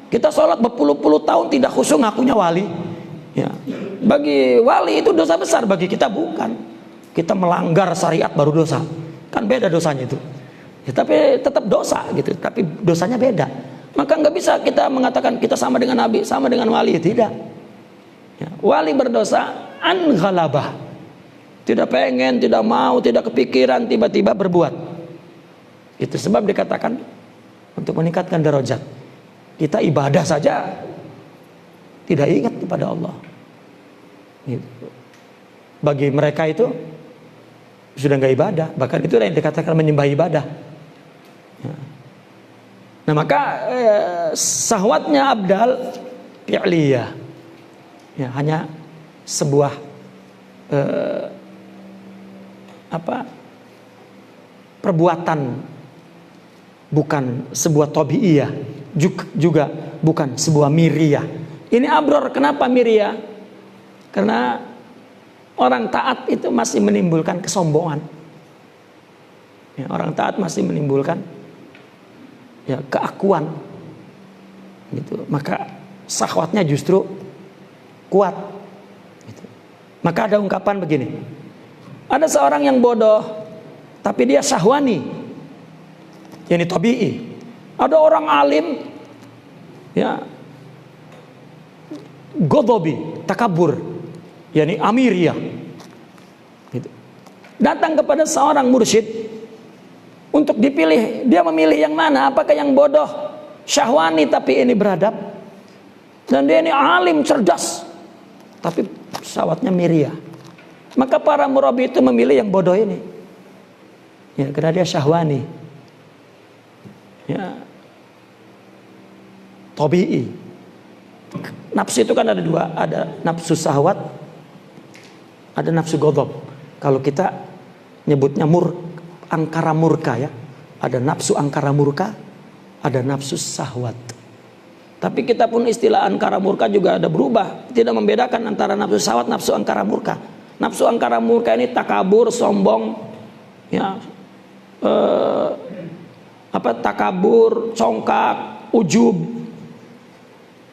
B: Kita sholat berpuluh-puluh tahun tidak khusyuk, ngakunya wali. Ya. Bagi wali itu dosa besar, bagi kita bukan. Kita melanggar syariat baru dosa. Kan beda dosanya itu. Ya, tapi tetap dosa gitu. Tapi dosanya beda. Maka nggak bisa kita mengatakan kita sama dengan Nabi, sama dengan wali. Tidak. Ya, wali berdosa an ghalabah. Tidak pengen, tidak mau, tidak kepikiran, tiba-tiba berbuat. Itu sebab dikatakan untuk meningkatkan derajat. Kita ibadah saja tidak ingat kepada Allah. Gitu. Bagi mereka itu sudah nggak ibadah, bahkan itu yang dikatakan menyembah ibadah. Ya. Nah, maka syahwatnya abdal fi'liyah, ya, hanya sebuah perbuatan, bukan sebuah tabi'iyah, juga bukan sebuah miriyah. Ini abror. Kenapa miriyah? Karena orang taat itu masih menimbulkan kesombongan. Ya, orang taat masih menimbulkan keakuan. Gitu. Maka syahwatnya justru kuat. Gitu. Maka ada ungkapan begini. Ada seorang yang bodoh, tapi dia syahwani. Ini tabi'i. Ada orang alim, ya, godobi, takabur, yakni amiriyah. Gitu. Datang kepada seorang mursyid untuk dipilih, dia memilih yang mana? Apakah yang bodoh, syahwani tapi ini beradab, dan dia ini alim, cerdas, tapi syahwatnya miriyah. Maka para murabi itu memilih yang bodoh ini, ya, karena dia syahwani, ya, tabi'i. Nafsu itu kan ada dua, ada nafsu syahwat, ada nafsu ghadab. Kalau kita nyebutnya angkara murka, ya, ada nafsu angkara murka, ada nafsu syahwat. Tapi kita pun istilah angkara murka juga ada berubah, tidak membedakan antara nafsu syahwat, nafsu angkara murka. Nafsu angkara murka ini takabur, sombong, ya, takabur, congkak, ujub,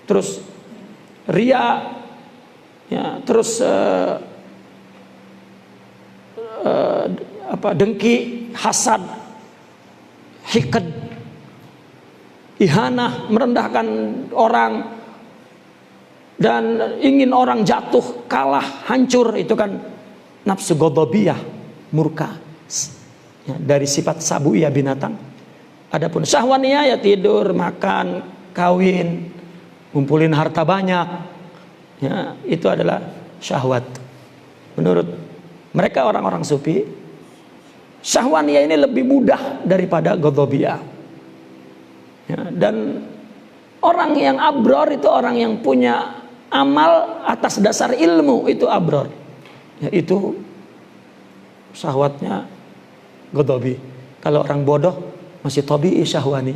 B: terus ria, ya, terus dengki, hasad, hikad, ihanah, merendahkan orang dan ingin orang jatuh, kalah, hancur. Itu kan nafsu ghadabiyah, murka, ya, dari sifat sabuiyah binatang. Adapun syahwaniyah, ya, tidur, makan, kawin, ngumpulin harta banyak, ya, itu adalah syahwat. Menurut mereka orang-orang sufi, syahwaniyah ini lebih mudah daripada ghadabiyah, ya, dan Orang yang abror itu orang yang punya amal atas dasar ilmu, itu abror. Yaitu syahwatnya godobi. Kalau orang bodoh masih tabi'i syahwani.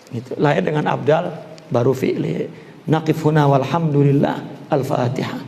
B: Gitu. Lain dengan abdal baru fi'li. Naqif huna walhamdulillah. Al-Fatihah.